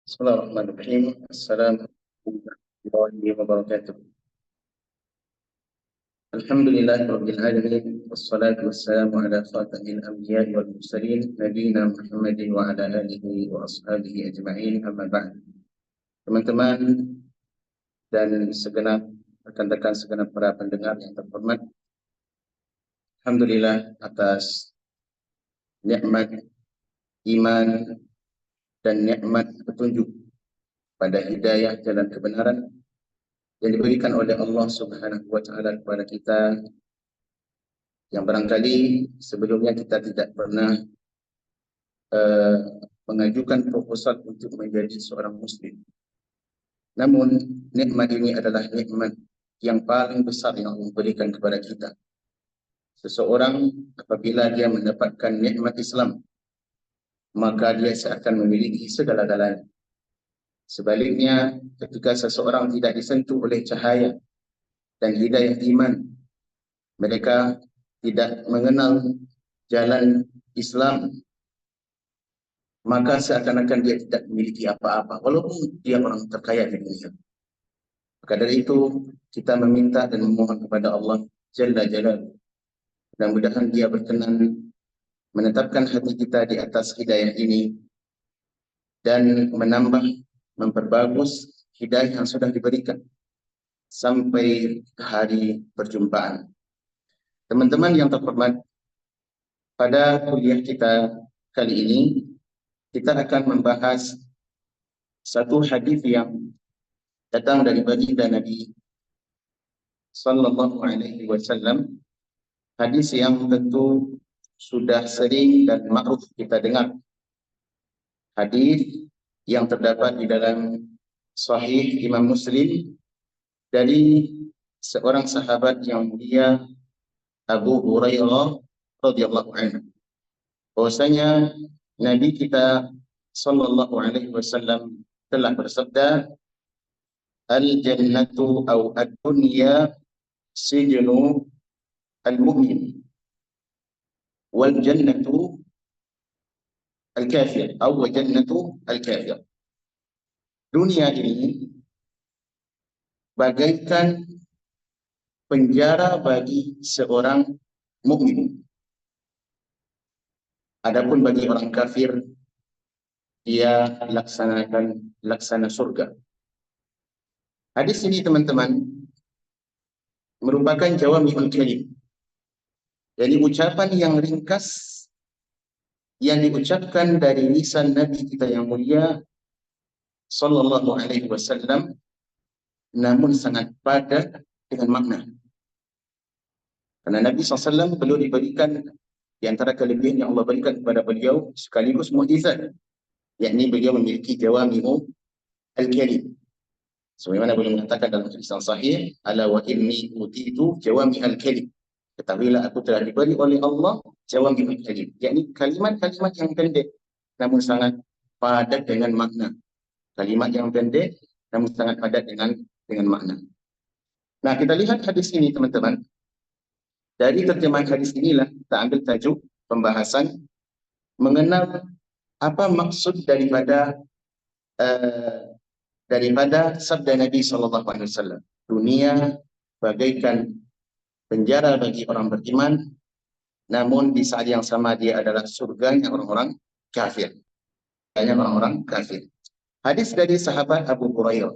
Bismillahirrahmanirrahim. Assalamualaikum warahmatullahi wabarakatuh. Alhamdulillahirabbil alamin wassalatu wassalamu ala khatamil anbiya'i wal mursalin nabiyina Muhammadin wa ala alihi wa ashabihi ajma'in, amma ba'd. Teman-teman dan segenap rekan-rekan segenap para pendengar yang terhormat, alhamdulillah atas nikmat iman dan nikmat petunjuk pada hidayah jalan kebenaran yang diberikan oleh Allah Subhanahu wa taala kepada kita, yang barangkali sebelumnya kita tidak pernah mengajukan proposal untuk menjadi seorang muslim. Namun nikmat ini adalah nikmat yang paling besar yang Allah berikan kepada kita. Seseorang apabila dia mendapatkan nikmat Islam, maka dia seakan memiliki segala-galanya. Sebaliknya, ketika seseorang tidak disentuh oleh cahaya dan hidayah iman, mereka tidak mengenal jalan Islam, maka seakan-akan dia tidak memiliki apa-apa, walaupun dia orang terkaya di dunia. Maka dari itu, kita meminta dan memohon kepada Allah Jalla Jalaluhu, mudah-mudahan dia berkenan menetapkan hati kita di atas hidayah ini dan menambah, memperbagus hidayah yang sudah diberikan sampai hari perjumpaan. Teman-teman yang terhormat, pada kuliah kita kali ini kita akan membahas satu hadis yang datang dari baginda Nabi sallallahu alaihi wasallam, hadis yang tentu sudah sering dan ma'ruf kita dengar. Hadis yang terdapat di dalam Sahih Imam Muslim dari seorang sahabat yang mulia, Abu Hurairah radhiyallahu anhu, bahwasanya Nabi kita sallallahu alaihi wasallam telah bersabda, al-jannatu aw ad-dunya sijnu al-mu'min wal jannatu al-kafir aw jannatu al-kafir. Dunia ini bagaikan penjara bagi seorang mukmin. Adapun bagi orang kafir, dia laksana surga. Hadis ini teman-teman merupakan jawami'ul kalim, jadi ucapan yang ringkas yang diucapkan dari lisan Nabi kita yang mulia sallallahu alaihi wasallam, namun sangat padat dengan makna. Karena Nabi SAW beliau diberikan di antara kelebihan yang Allah berikan kepada beliau sekaligus mukjizat, yakni beliau memiliki jawami'ul al-kalim. Sebagaimana beliau mengatakan dalam hadis yang sahih, ala wa inni utitu jawami'al kalim. Ketahuilah aku telah diberi oleh Allah jawami'ul kalim, yakni kalimat-kalimat yang pendek namun sangat padat dengan makna. Kalimat yang pendek namun sangat padat dengan makna. Nah, kita lihat hadis ini teman-teman. Dari terjemahan hadis inilah kita ambil tajuk pembahasan mengenal apa maksud daripada sabda Nabi SAW. Dunia bagaikan penjara bagi orang beriman, namun di saat yang sama dia adalah surganya orang-orang kafir. Orang-orang kafir. Hadis dari sahabat Abu Hurairah.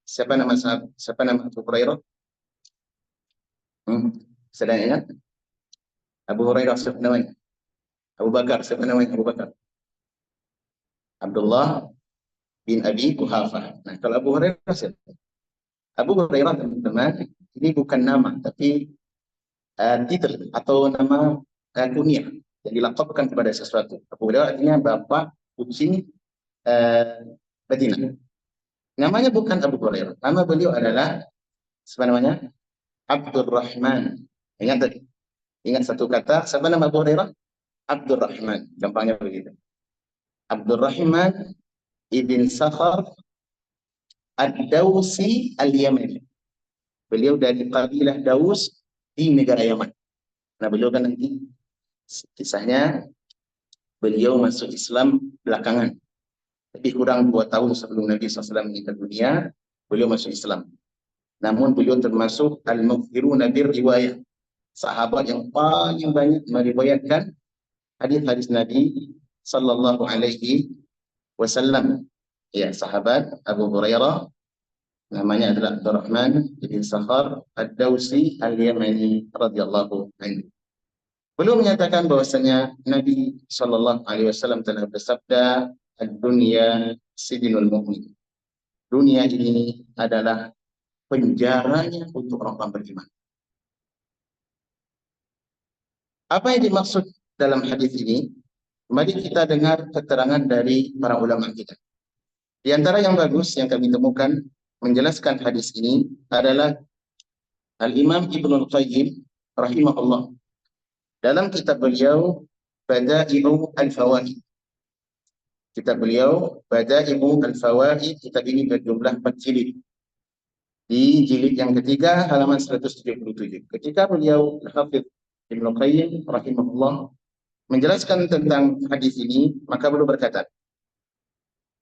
Siapa nama Abu Hurairah? Sedang ingat? Abu Hurairah siapa namanya? Abu Bakar, siapa namanya Abu Bakar? Abdullah bin Abi Quhafah. Nah, kalau Abu Hurairah siapa? Abu Hurairah teman-teman, ini bukan nama, tapi titel atau nama kunyah yang dilaqabkan kepada sesuatu. Abu Hurairah artinya bapak kucing Madinah. Namanya bukan Abu Hurairah. Nama beliau adalah siapa namanya? Abdurrahman. Ingat tadi? Ingat satu kata, siapa nama Abu Hurairah? Abdurrahman. Gampangnya begitu. Abdurrahman ibn Sakhar Ad-Dawsi Al-Yamani. Beliau dari kabilah Daus di negara Yaman. Nah, beliau kan nanti kisahnya beliau masuk Islam belakangan. Lebih kurang 2 tahun sebelum Nabi SAW meninggal dunia, beliau masuk Islam. Namun beliau termasuk al-mukthiruna bir-riwayah, sahabat yang paling banyak meriwayatkan hadis-hadis Nabi sallallahu alaihi wasallam. Ya, sahabat Abu Hurairah namanya adalah Abdurrahman bin Sakhar Ad-Dausi Al-Yamani radhiyallahu anhu. Beliau menyatakan bahwasanya Nabi sallallahu alaihi wasallam telah bersabda, "Ad-dunya sijnul mu'min." Dunia ini adalah penjaranya untuk orang-orang beriman. Apa yang dimaksud dalam hadis ini? Mari kita dengar keterangan dari para ulama kita. Di antara yang bagus yang kami temukan menjelaskan hadis ini adalah Al-Imam Ibnul Qayyim rahimahullah. Dalam kitab beliau Bada'i'u Al-Fawaid. Kitab beliau Bada'i'u Al-Fawaid, kitab ini berjumlah 4 jilid. Di jilid yang ketiga halaman 177. Ketika beliau Al-Hafidz Ibnu Qayyim rahimahullah menjelaskan tentang hadis ini, maka beliau berkata,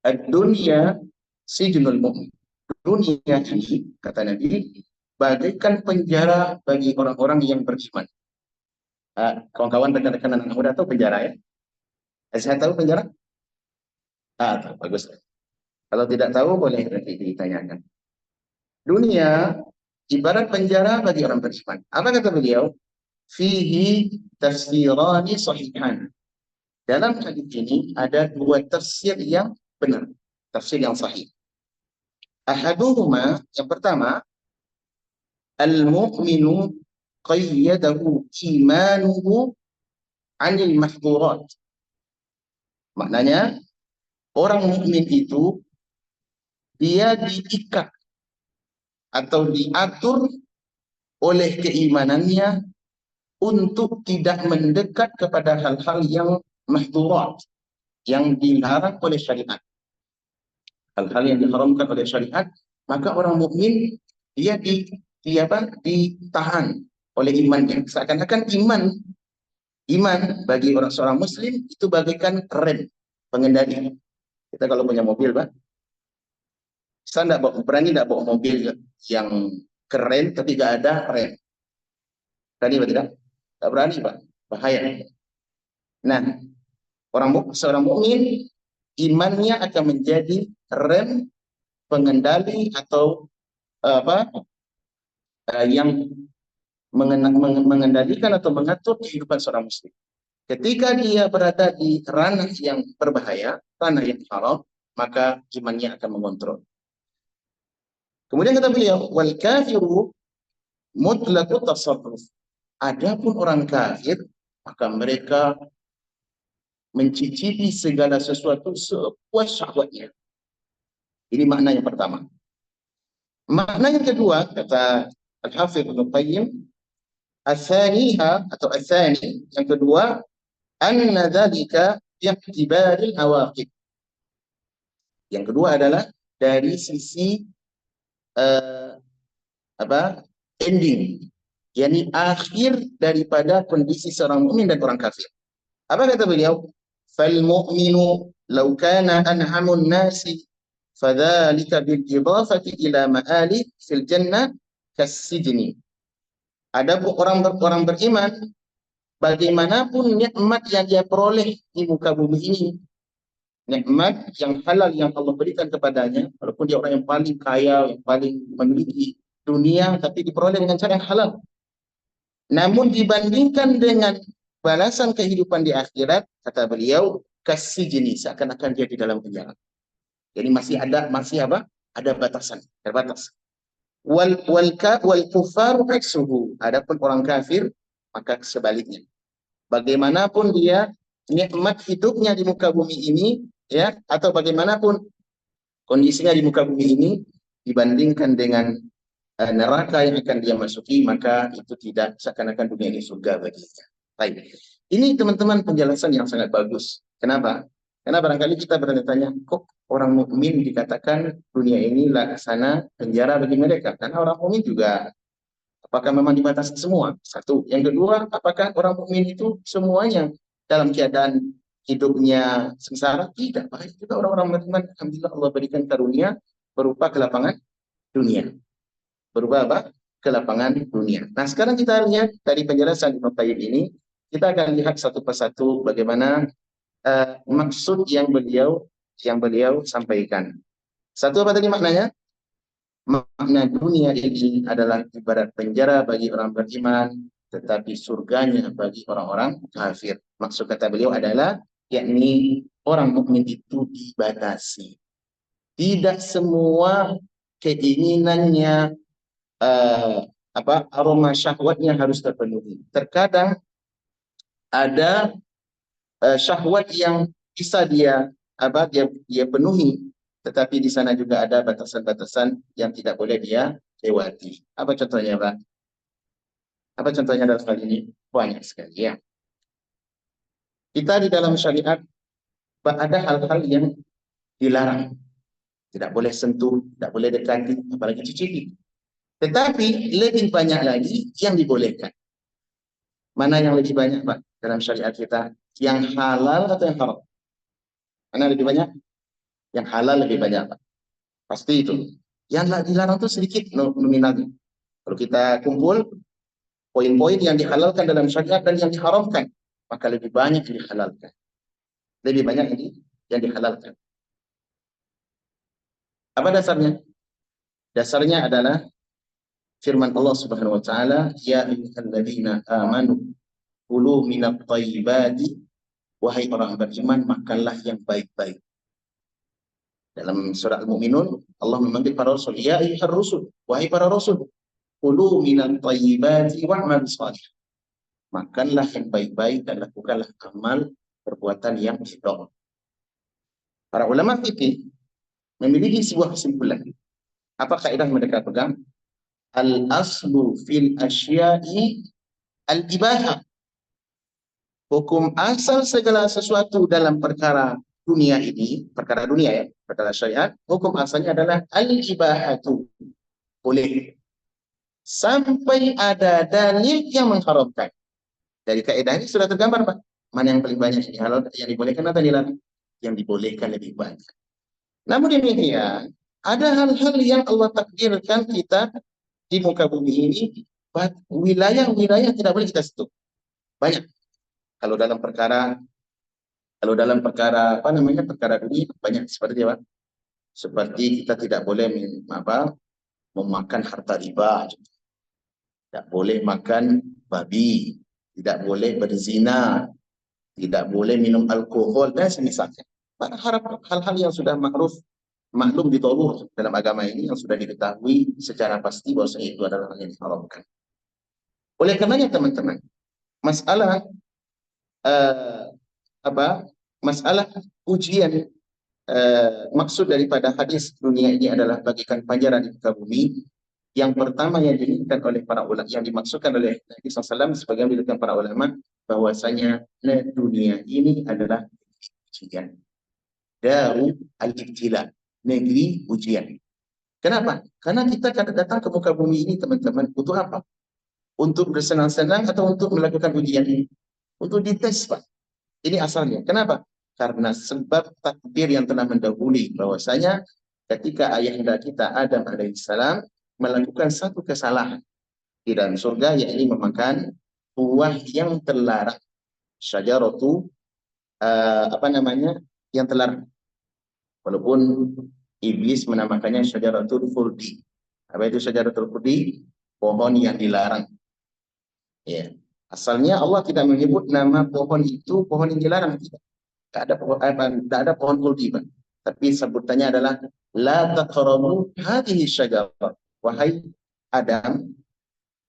"Ad-dunya sijnul mu'min." Dunia ini, kata Nabi, bagaikan penjara bagi orang-orang yang beriman. Kawan-kawan rekan-rekan anak muda tahu penjara ya? Saya tahu penjara? Tahu, bagus. Kalau tidak tahu boleh nanti ditanyakan. Dunia ibarat penjara bagi orang beriman. Apa kata beliau? Fihi tafsirani sahihan. Dalam hadis ini ada 2 tafsir yang benar, tafsir yang sahih. Ahaduhuma, yang pertama, al-mu'minu qayyadahu imanuhu 'anil mahdhurat. Maknanya, orang mukmin itu dia diikat atau diatur oleh keimanannya untuk tidak mendekat kepada hal-hal yang mahdhurat, yang dilarang oleh syariat. Hal-hal yang diharamkan oleh syariat, maka orang mukmin dia ditahan oleh imannya. Seakan-akan iman bagi seorang muslim itu bagaikan rem pengendali. Kita kalau punya mobil, Pak, saya berani tidak bawa mobil yang keren tapi tidak ada rem. Berani atau tidak? Tidak berani, Pak. Bahaya. Nah, seorang mukmin imannya akan menjadi rem pengendali atau yang mengendalikan atau mengatur kehidupan seorang muslim. Ketika dia berada di ranah yang berbahaya, ranah yang haram, maka imannya akan mengontrol. Kemudian kata beliau, wal kafiru mutlaqut tasarruf. Adapun orang kafir, maka mereka mencicipi segala sesuatu sepuas syahwatnya. Ini makna yang pertama. Makna yang kedua, kata Al-Hafidz Ibnu Qayyim, as-saniha atau as-sani, yang kedua, anna dzalika bi'tibaril awaqib. Yang kedua adalah dari sisi ending, yakni akhir daripada kondisi seorang mukmin dan orang kafir. Apa kata beliau? Fal mu'minu law kana anhamun nasi fadzalika bil idafati ila ma'ali fil jannah kasijni. Adapun orang beriman, bagaimanapun nikmat yang dia peroleh di muka bumi ini, nikmat yang halal yang Allah berikan kepadanya, walaupun dia orang yang paling kaya, yang paling memiliki dunia, tapi diperoleh dengan cara yang halal. Namun dibandingkan dengan balasan kehidupan di akhirat, kata beliau, kasijni, seakan-akan dia di dalam penjara. Jadi ada batasan, terbatas. Wal kufaru aksuhu. Adapun orang kafir, maka sebaliknya. Bagaimanapun dia nikmat hidupnya di muka bumi ini, ya, atau bagaimanapun kondisinya di muka bumi ini dibandingkan dengan neraka yang akan dia masuki, maka itu tidak seakan-akan dunia ini surga baginya. Baik. Ini teman-teman penjelasan yang sangat bagus. Kenapa? Karena barangkali kita bertanya, kok orang mukmin dikatakan dunia ini laksana penjara bagi mereka? Karena orang mukmin juga, apakah memang dibatasi semua? Satu. Yang kedua, apakah orang mukmin itu semuanya dalam keadaan hidupnya sengsara? Tidak. Baik juga orang-orang beriman, alhamdulillah Allah berikan karunia berupa kelapangan dunia. Berupa apa? Kelapangan dunia. Nah, sekarang kita lihat dari penjelasan Ibnu Qayyim ini, kita akan lihat satu persatu bagaimana maksud yang beliau sampaikan. Satu apa tadi maknanya? Makna dunia ini adalah ibarat penjara bagi orang beriman, tetapi surganya bagi orang-orang kafir. Maksud kata beliau adalah, yakni orang mukmin itu dibatasi. Tidak semua keinginannya, aroma syahwatnya harus terpenuhi. Terkadang ada syahwat yang bisa dia penuhi, tetapi di sana juga ada batasan-batasan yang tidak boleh dia lewati. Apa contohnya, Pak? Apa contohnya dalam hal ini? Banyak sekali ya. Kita di dalam syariat ada hal-hal yang dilarang. Tidak boleh sentuh, tidak boleh dekati, apalagi cicipi. Tetapi lebih banyak lagi yang dibolehkan. Mana yang lebih banyak, Pak, dalam syariat kita? Yang halal atau yang haram? Mana lebih banyak? Yang halal lebih banyak, Pak. Pasti itu. Yang dilarang itu sedikit nominalnya. Kalau kita kumpul poin-poin yang dihalalkan dalam syariat dan yang diharamkan, maka lebih banyak yang dihalalkan. Lebih banyak yang dihalalkan. Apa dasarnya? Dasarnya adalah firman Allah Subhanahu wa taala, ya ayyuhalladzina amanu kulu minat thayyibati, wahai orang beriman makanlah yang baik-baik. Dalam surah Al-Mu'minun Allah memanggil para rasul, ya ayyuhar rusul, wahai para rasul, kulu minat thayyibati wa'mal shalih. Makanlah yang baik-baik dan lakukanlah amal perbuatan yang baik. Para ulama fikih memiliki sebuah kesimpulan. Apa kaidah mereka pegang? Al-aslu fil asya'i al-ibahah. Hukum asal segala sesuatu dalam perkara dunia ini, perkara dunia ya, perkara syariat, hukum asalnya adalah al-ibahatu. Boleh. Sampai ada dalil yang mengharamkan. Dari kaidah ini sudah tergambar, Pak. Mana yang paling banyak yang dibolehkan atau dilarang? Yang dibolehkan lebih banyak. Namun demikian, ada hal-hal yang Allah takdirkan kita di muka bumi ini, wilayah-wilayah tidak boleh kita sentuh. Banyak. Kalau dalam perkara perkara dunia banyak seperti apa? Seperti kita tidak boleh memakan harta riba, tidak boleh makan babi, tidak boleh berzina, tidak boleh minum alkohol dan semisalnya. Hal-hal yang sudah maklum ditolong dalam agama ini, yang sudah diketahui secara pasti bahwa itu adalah hal yang diharamkan. Oleh karenanya teman-teman, masalah masalah ujian, maksud daripada hadis dunia ini adalah bagikan panjara di muka bumi. Yang pertama yang diinginkan oleh para ulama, yang dimaksudkan oleh Nabi SAW sebagai menunjukkan para ulama, bahwasanya dunia ini adalah ujian. Daru al-ibtila, negeri ujian. Kenapa? Karena kita akan datang ke muka bumi ini, teman-teman, untuk apa? Untuk bersenang-senang atau untuk melakukan ujian ini? Untuk dites, Pak. Ini asalnya. Kenapa? Karena sebab takdir yang telah mendahului bahwasanya ketika ayahanda kita Adam alaihissalam melakukan satu kesalahan di dalam surga, yakni memakan buah yang terlarang, syajaratu yang terlarang. Walaupun iblis menamakannya syajaratul khuldi. Apa itu syajaratul khuldi? Pohon yang dilarang. Ya. Asalnya Allah tidak menyebut nama pohon itu pohon yang dilarang. Tidak ada pohon khuldi, Pak. Tapi sebutannya adalah la taqrabu hadhihi syajarah. Wahai Adam,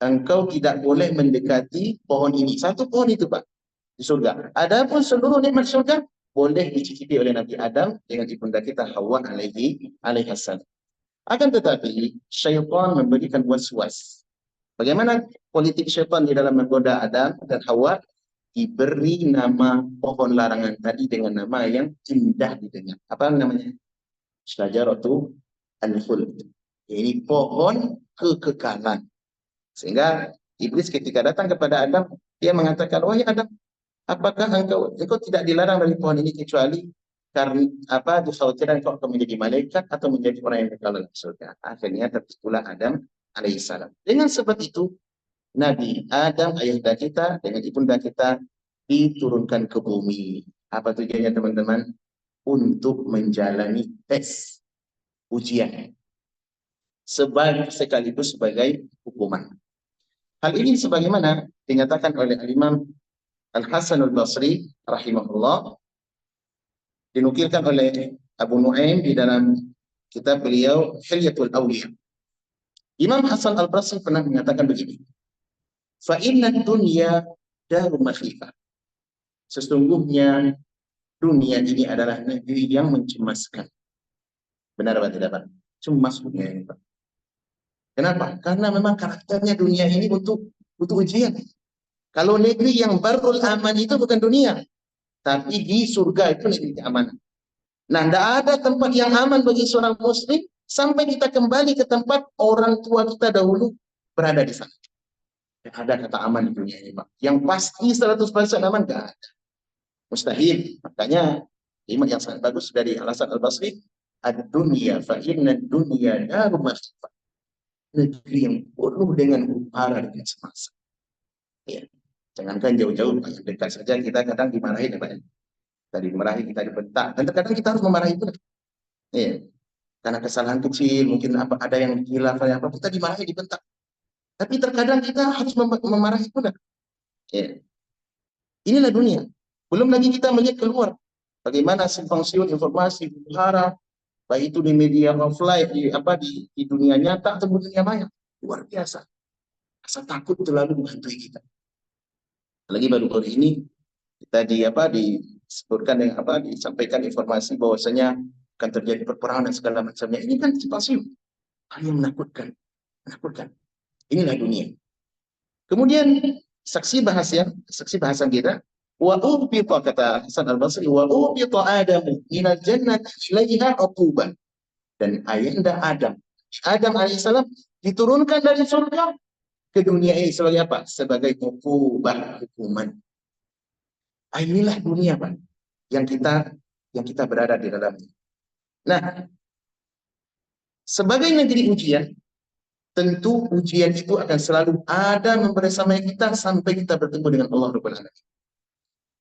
engkau tidak boleh mendekati pohon ini. Satu pohon itu, Pak, di surga. Adapun seluruh nikmat surga boleh dicicipi oleh Nabi Adam dengan ibunda kita Hawa alaihissalam. Akan tetapi syaitan memberikan was-was. Bagaimana politik syaitan di dalam menggoda Adam dan Hawa? Diberi nama pohon larangan tadi dengan nama yang indah didengar. Apa namanya? Syajaratu al-khuld. Ini pohon kekekalan. Sehingga iblis ketika datang kepada Adam, dia mengatakan, wahai Adam, Apakah engkau tidak dilarang dari pohon ini kecuali karena apa dikhawatirkan engkau akan menjadi malaikat atau menjadi orang yang kekal dalam surga. Akhirnya terpilihlah Adam alaihissalam. Dengan sebab itu Nabi Adam ayahanda kita dengan ibunda kita diturunkan ke bumi. Apa tujuannya teman-teman? Untuk menjalani tes ujian sekaligus sebagai hukuman. Hal ini sebagaimana dinyatakan oleh Imam Al-Hasan Al-Basri rahimahullah, dinukilkan oleh Abu Nuaim di dalam kitab beliau Hilyatul Awliya. Imam Hasan Al-Basri pernah mengatakan begini, fa inna dunya darul makhifah. Sesungguhnya dunia ini adalah negeri yang mencemaskan. Benar apa tidak, Pak? Cemas dunia ini, Pak. Kenapa? Karena memang karakternya dunia ini butuh ujian. Kalau negeri yang barul aman itu bukan dunia, tapi di surga itu negeri keamanan. Nah, tidak ada tempat yang aman bagi seorang muslim sampai kita kembali ke tempat orang tua kita dahulu berada di sana. Tidak ada kata aman di dunia ini, Pak. Yang pasti 100% aman, tidak ada. Mustahil. Makanya iman yang sangat bagus dari Al-Hasan Al-Basri, ad-dunya fa inna dunya daru makhifah. Negeri yang penuh dengan upara dan semasa. Ya. Jangankan jauh-jauh, yang dekat saja kita kadang dimarahi ya, Pak. Tadi dimarahi, kita dibentak, dan terkadang kita harus memarahi pun. Ya. Karena kesalahan kecil, mungkin ada yang hilaf, apa kita dimarahi, dibentak. Tapi terkadang kita harus memarahi pun. Ya. Inilah dunia. Belum lagi kita melihat keluar bagaimana simpang siur informasi hara, baik itu di media offline, di dunia nyata atau di dunia maya, luar biasa. Rasa takut terlalu menghantui kita. Lagi baru-baru ini kita disebutkan yang disampaikan informasi bahwasanya akan terjadi peperangan dan segala macamnya. Ini kan simpang siur, hal yang menakutkan. Inilah dunia. Kemudian saksi bahasan kita, wa ubita, kata Hasan Al-Basri, wa ubita Adamu minal jannati ilaiha uquban. Dan ayahanda Adam alaihissalam diturunkan dari surga ke dunia ini sebagai apa? Sebagai hukuman. Inilah dunia, Pak, yang kita berada di dalamnya. Nah, sebagai negeri ujian, tentu ujian itu akan selalu ada membersamai kita sampai kita bertemu dengan Allah Rabbul Alamin.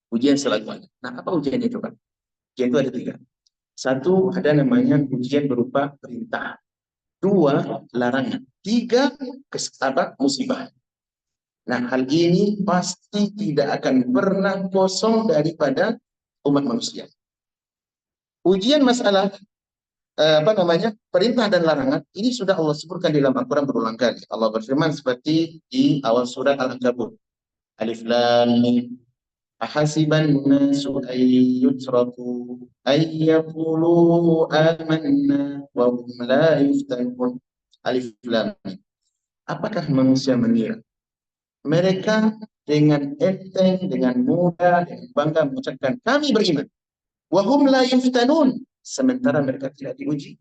Ujian selalu ada. Nah, apa ujian itu, Pak? Ujian itu ada 3. 1, ada namanya ujian berupa perintah. 2, larangan. 3, musibah. Nah, hal ini pasti tidak akan pernah kosong daripada umat manusia. Ujian masalah perintah dan larangan ini sudah Allah sebutkan di dalam Al-Quran berulang kali. Allah berfirman seperti di awal surat Al-Ankabut. Alif Lam Mim. Ahasiban nasu ayyutraku ayyaqulu amanna wa hum la yuftanun. Alif Lam Mim. Apakah manusia mengira mereka dengan enteng, dengan mudah, dengan bangga mengucapkan kami beriman. Wa hum la yuftanun. Sementara mereka tidak diuji.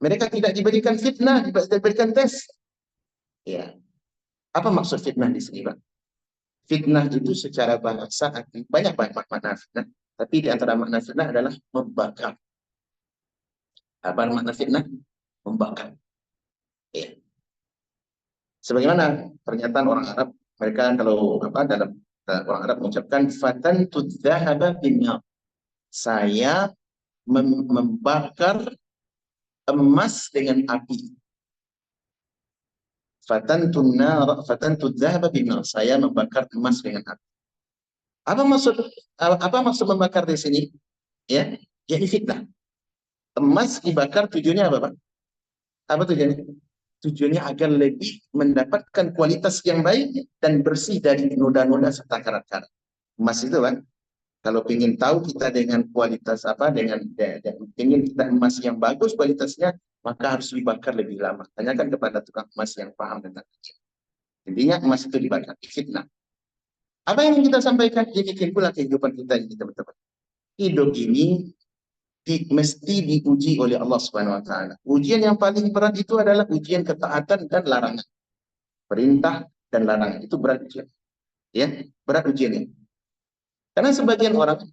Mereka tidak diberikan fitnah, diberikan tes. Ya. Apa maksud fitnah di sini, Pak? Fitnah itu secara bahasa banyak makna fitnah. Tapi di antara makna fitnah adalah membakar. Apa makna fitnah? Membakar. Ya. Sebagaimana pernyataan orang Arab, mereka kalau dalam orang Arab mengucapkan fatantu dzahaba binnar. Saya membakar emas dengan api. Fatantu dzahaba binnar. Saya membakar emas dengan api. Apa maksud membakar di sini? Ya, jadi fitnah. Emas dibakar tujuannya apa, Pak? Apa tujuannya? Tujuannya agar lebih mendapatkan kualitas yang baik dan bersih dari noda-noda serta karat-karat. Emas itu, Pak, kalau ingin tahu kita dengan kualitas ingin kita emas yang bagus kualitasnya, maka harus dibakar lebih lama. Tanyakan kepada tukang emas yang paham tentang itu. Intinya emas itu dibakar, fitnah. Apa yang kita sampaikan? Demikian pula kehidupan kita ini, teman-teman. Hidup ini mesti diuji oleh Allah Subhanahu wa taala. Ujian yang paling berat itu adalah ujian ketaatan dan larangan. Perintah dan larangan itu berat ujian. Ya, berat ujian ini. Karena sebagian orang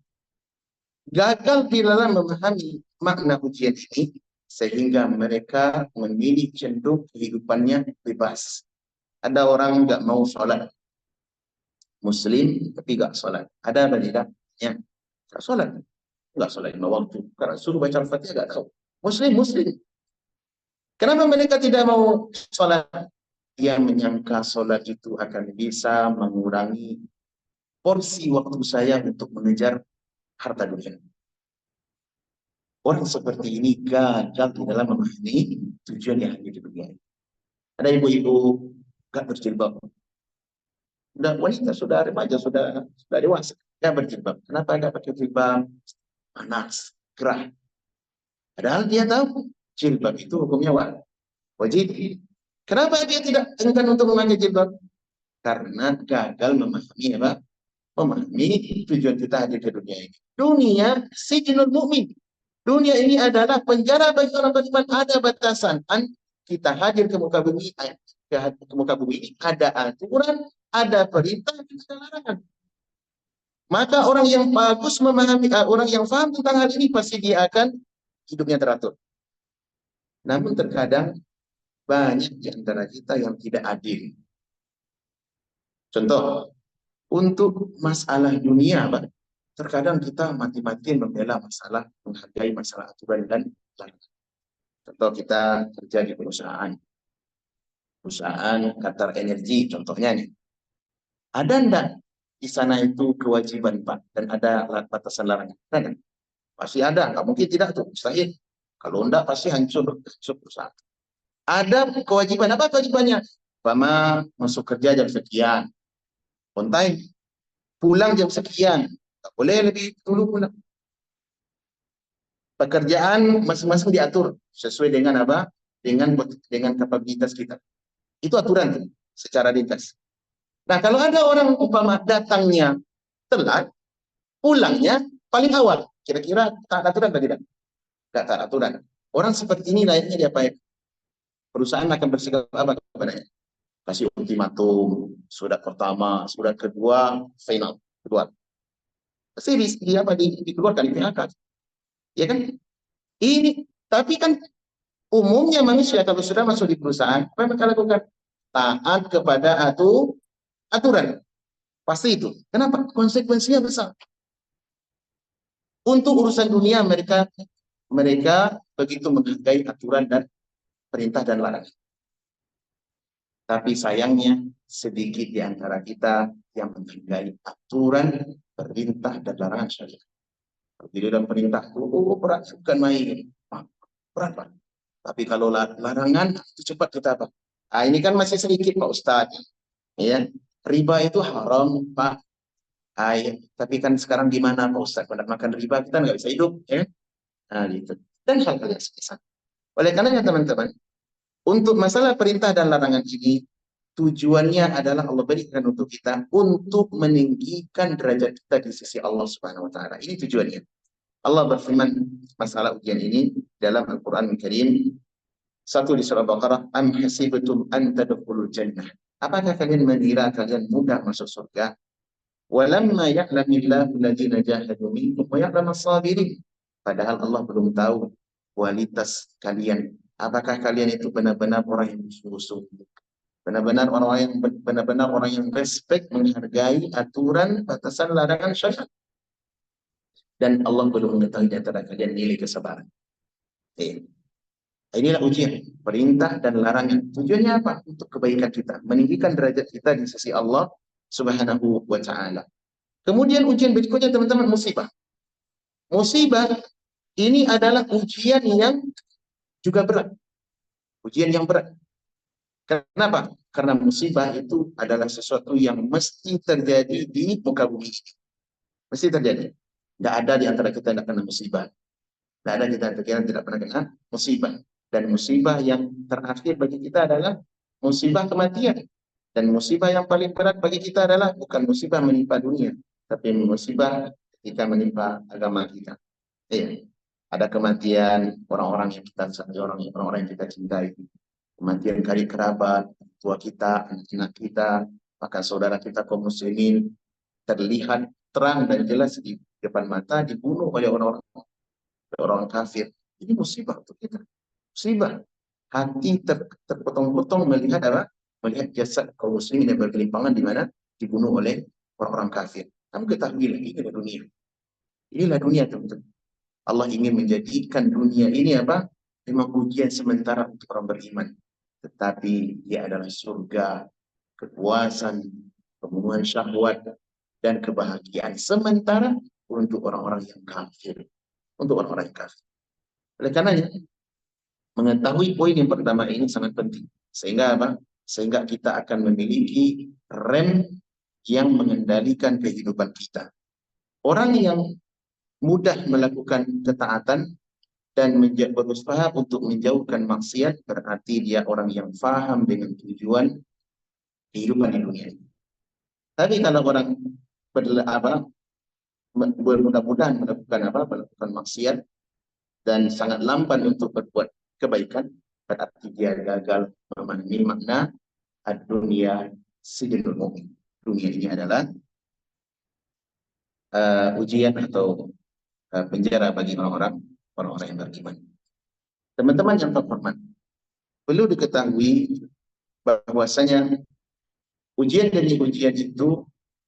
gagal di dalam memahami makna ujian ini, sehingga mereka memilih cenderung kehidupannya bebas. Ada orang nggak mau sholat, Muslim tapi nggak sholat. Ada apa tidak? Ya, nggak sholat. Nggak sholat lima waktu. Karena suruh baca Al-Fatihah nggak tahu. Muslim. Kenapa mereka tidak mau sholat? Dia menyangka sholat itu akan bisa mengurangi porsi waktu saya untuk mengejar harta dunia. Orang seperti ini gagal di dalam memahami tujuan yang ada di dunia. Ada ibu-ibu gak berjilbab. Sudah wanita, sudah remaja, sudah dewasa. Gak berjilbab. Kenapa gak pakai jilbab? Panas, gerah. Padahal dia tahu jilbab itu hukumnya wajib. Kenapa dia tidak enggan untuk memakai jilbab? Karena gagal memahami apa? Memahami tujuan kita hadir ke dunia ini. Dunia sijnul mukmin. Dunia ini adalah penjara bagi orang beriman, ada batasan. Kita hadir ke muka bumi, ini ada aturan, ada perintah, ada larangan. Maka orang yang bagus memahami, orang yang paham tentang hal ini pasti dia akan hidupnya teratur. Namun terkadang banyak di antara kita yang tidak adil. Contoh, untuk masalah dunia, Pak, terkadang kita mati-matian membela masalah, menghargai masalah aturan dan larangan. Contoh, kita kerja di perusahaan Qatar Energi, contohnya nih. Ada enggak di sana itu kewajiban, Pak, dan ada batasan larangan? Ada. Pasti ada, nggak mungkin tidak tuh, mustahil. Kalau enggak pasti hancur perusahaan. Ada kewajiban, apa kewajibannya? Pertama, masuk kerja jam sekian, on time, pulang jam sekian, nggak boleh lebih dulu pulang. Pekerjaan masing-masing diatur sesuai dengan apa? Dengan kapabilitas kita. Itu aturan tuh, secara ringkas. Nah, kalau ada orang umpama datangnya telat, pulangnya paling awal, kira-kira tak aturan atau tidak? Tidak tak aturan. Orang seperti ini layaknya diapain? Perusahaan akan bersikap apa kepadanya? Kasih ultimatum, surat pertama, surat kedua, final, kedua. Pasti dikeluarkan di PHK. Ya kan? Ini, tapi kan umumnya manusia kalau sudah masuk di perusahaan, apa yang mereka lakukan? Taat kepada aturan. Pasti itu. Kenapa? Konsekuensinya besar. Untuk urusan dunia mereka begitu menghargai aturan dan perintah dan larangan. Tapi sayangnya sedikit di antara kita yang menghargai aturan, perintah dan larangan syariat. Di dalam perintah, berat, bukan main. Berat, Pak. Tapi kalau larangan, itu cepat kita apa? Nah, ini kan masih sedikit, Pak Ustadz. Ya, riba itu haram, Pak. Tapi kan sekarang gimana, Pak Ustadz? Kalau makan riba, kita nggak bisa hidup. Ya? Nah, gitu. Dan hal-hal yang semisal. Oleh karenanya, teman-teman, untuk masalah perintah dan larangan ini, tujuannya adalah Allah berikan untuk kita untuk meninggikan derajat kita di sisi Allah Subhanahu wa taala. Ini tujuannya. Allah berfirman masalah ujian ini dalam Al-Qur'an Al-Karim. Satu di surah Baqarah, am hasibtum an tadkhulul jannah. Apakah kalian mengira kalian mudah masuk surga? Walamma ya'lamillahu alladziina jahadu minkum wa ya'lamu as-sabirin. Padahal Allah belum tahu kualitas kalian. Apakah kalian itu benar-benar orang yang sungguh-sungguh? Benar-benar orang yang respect, menghargai aturan, batasan, larangan syariat. Dan Allah belum mengetahui di antara kalian nilai kesabaran. Inilah ujian, perintah dan larangan. Tujuannya apa? Untuk kebaikan kita, meninggikan derajat kita di sisi Allah Subhanahu wa taala. Kemudian ujian berikutnya, teman-teman, musibah. Musibah ini adalah ujian yang juga berat. Ujian yang berat. Kenapa? Karena musibah itu adalah sesuatu yang mesti terjadi di muka bumi ini. Mesti terjadi. Tidak ada di antara kita yang tidak kena musibah. Tidak ada di antara kita yang tidak pernah kena musibah. Dan musibah yang terakhir bagi kita adalah musibah kematian. Dan musibah yang paling berat bagi kita adalah bukan musibah menimpa dunia, tapi musibah ketika menimpa agama kita. Ada kematian orang-orang yang kita cintai. Kematian karib kerabat, tua kita, anak-anak kita, maka saudara kita kaum muslimin terlihat terang dan jelas di depan mata dibunuh oleh orang kafir. Ini musibah untuk kita. Musibah. Hati terpotong-potong melihat apa? Melihat jasad kaum muslimin yang bergelimpangan di mana dibunuh oleh orang-orang kafir. Kamu ketahui ini adalah dunia. Inilah dunia, teman-teman. Allah ingin menjadikan dunia ini apa? Memang ujian sementara untuk orang beriman. Tetapi dia adalah surga, kepuasan, pembunuhan syahwat, dan kebahagiaan sementara untuk orang-orang yang kafir. Untuk orang-orang yang kafir. Oleh karenanya, mengetahui poin yang pertama ini sangat penting. Sehingga apa? Sehingga kita akan memiliki rem yang mengendalikan kehidupan kita. Orang yang mudah melakukan ketaatan dan berusaha untuk menjauhkan maksiat berarti dia orang yang faham dengan tujuan kehidupan di dunia ini. Tapi kalau orang mudah-mudahan melakukan maksiat dan sangat lamban untuk berbuat kebaikan, berarti dia gagal memahami makna ad-dunya sijnul mu'min. Dunia ini adalah ujian atau penjara bagi orang-orang yang beriman. Teman-teman yang terhormat, perlu diketahui bahwasanya ujian demi ujian itu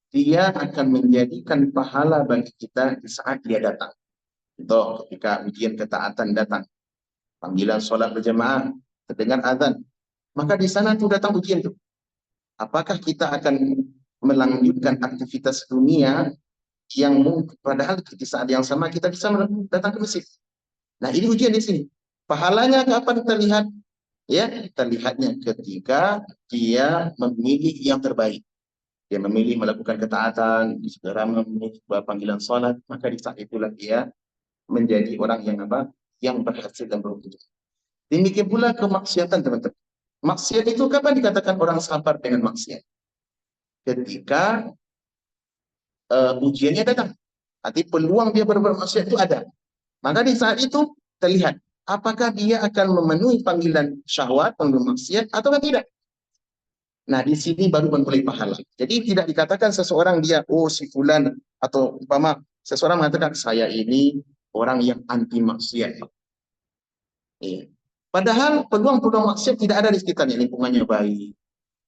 dia akan menjadikan pahala bagi kita di saat dia datang. Contoh, ketika ujian ketaatan datang, panggilan sholat berjamaah, terdengar azan, maka di sana tuh datang ujian tuh. Apakah kita akan melanjutkan aktivitas dunia yang padahal di saat yang sama kita bisa datang ke masjid. Nah, ini ujian di sini. Pahalanya kapan terlihat? Ya, terlihatnya ketika dia memilih yang terbaik. Dia memilih melakukan ketaatan, segera memilih panggilan sholat, maka di saat itulah dia menjadi orang yang apa? Yang berhasil dan beruntung. Demikian pula kemaksiatan, teman-teman. Maksiat itu kapan dikatakan orang sabar dengan maksiat? Ketika ujiannya datang. Nanti peluang dia berbuat maksiat itu ada. Maka di saat itu terlihat apakah dia akan memenuhi panggilan syahwat, panggilan maksiat, atau tidak. Nah, di sini baru memulai pahala. Jadi tidak dikatakan seseorang dia, oh si fulan, atau umpama seseorang mengatakan saya ini orang yang anti maksiat. Padahal peluang-peluang maksiat tidak ada di sekitarnya, lingkungannya baik,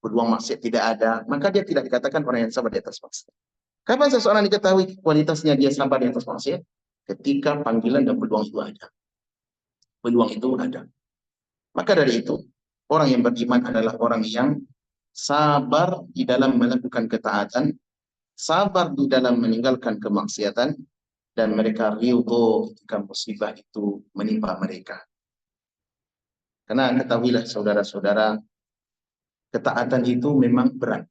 peluang maksiat tidak ada, maka dia tidak dikatakan orang yang sabar di atas maksiat. Kapan seseorang diketahui kualitasnya dia sabar di atas maksiat? Ketika panggilan dan peluang itu ada. Peluang itu ada. Maka dari itu, orang yang beriman adalah orang yang sabar di dalam melakukan ketaatan, sabar di dalam meninggalkan kemaksiatan, dan mereka ridho ketika musibah itu menimpa mereka. Karena ketahuilah saudara-saudara, ketaatan itu memang berat.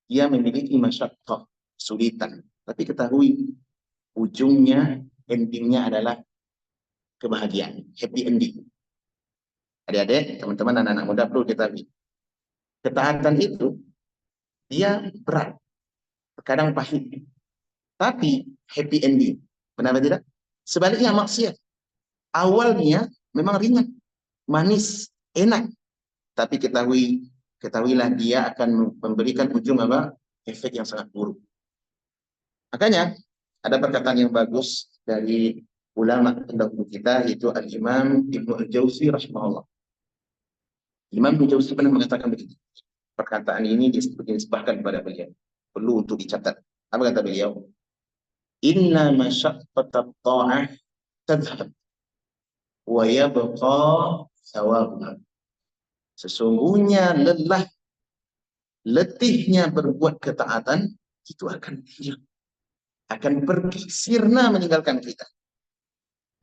Dia memiliki masyaqqah, kesulitan. Tapi ketahui, ujungnya, endingnya adalah kebahagiaan, happy ending. Adik-adik, teman-teman, anak-anak muda perlu ketahui. Ketaatan itu, dia berat. Kadang pahit. Tapi happy ending. Benar tidak? Sebaliknya maksiat. Awalnya memang ringan, manis, enak. Tapi ketahuilah dia akan memberikan ujung apa? Efek yang sangat buruk. Makanya ada perkataan yang bagus dari ulama terdahulu kita, yaitu Al-Imam Ibnu Al-Jauzi rahimahullah. Imam Ibnu Jauzi pernah mengatakan begitu. Perkataan ini disebutkan kepada beliau. Perlu untuk dicatat. Apa kata beliau? Inna masyaqqatat ta'ah tadhhab wa yabqa thawabuha. Sesungguhnya letihnya berbuat ketaatan itu akan hilang, akan pergi sirna meninggalkan kita.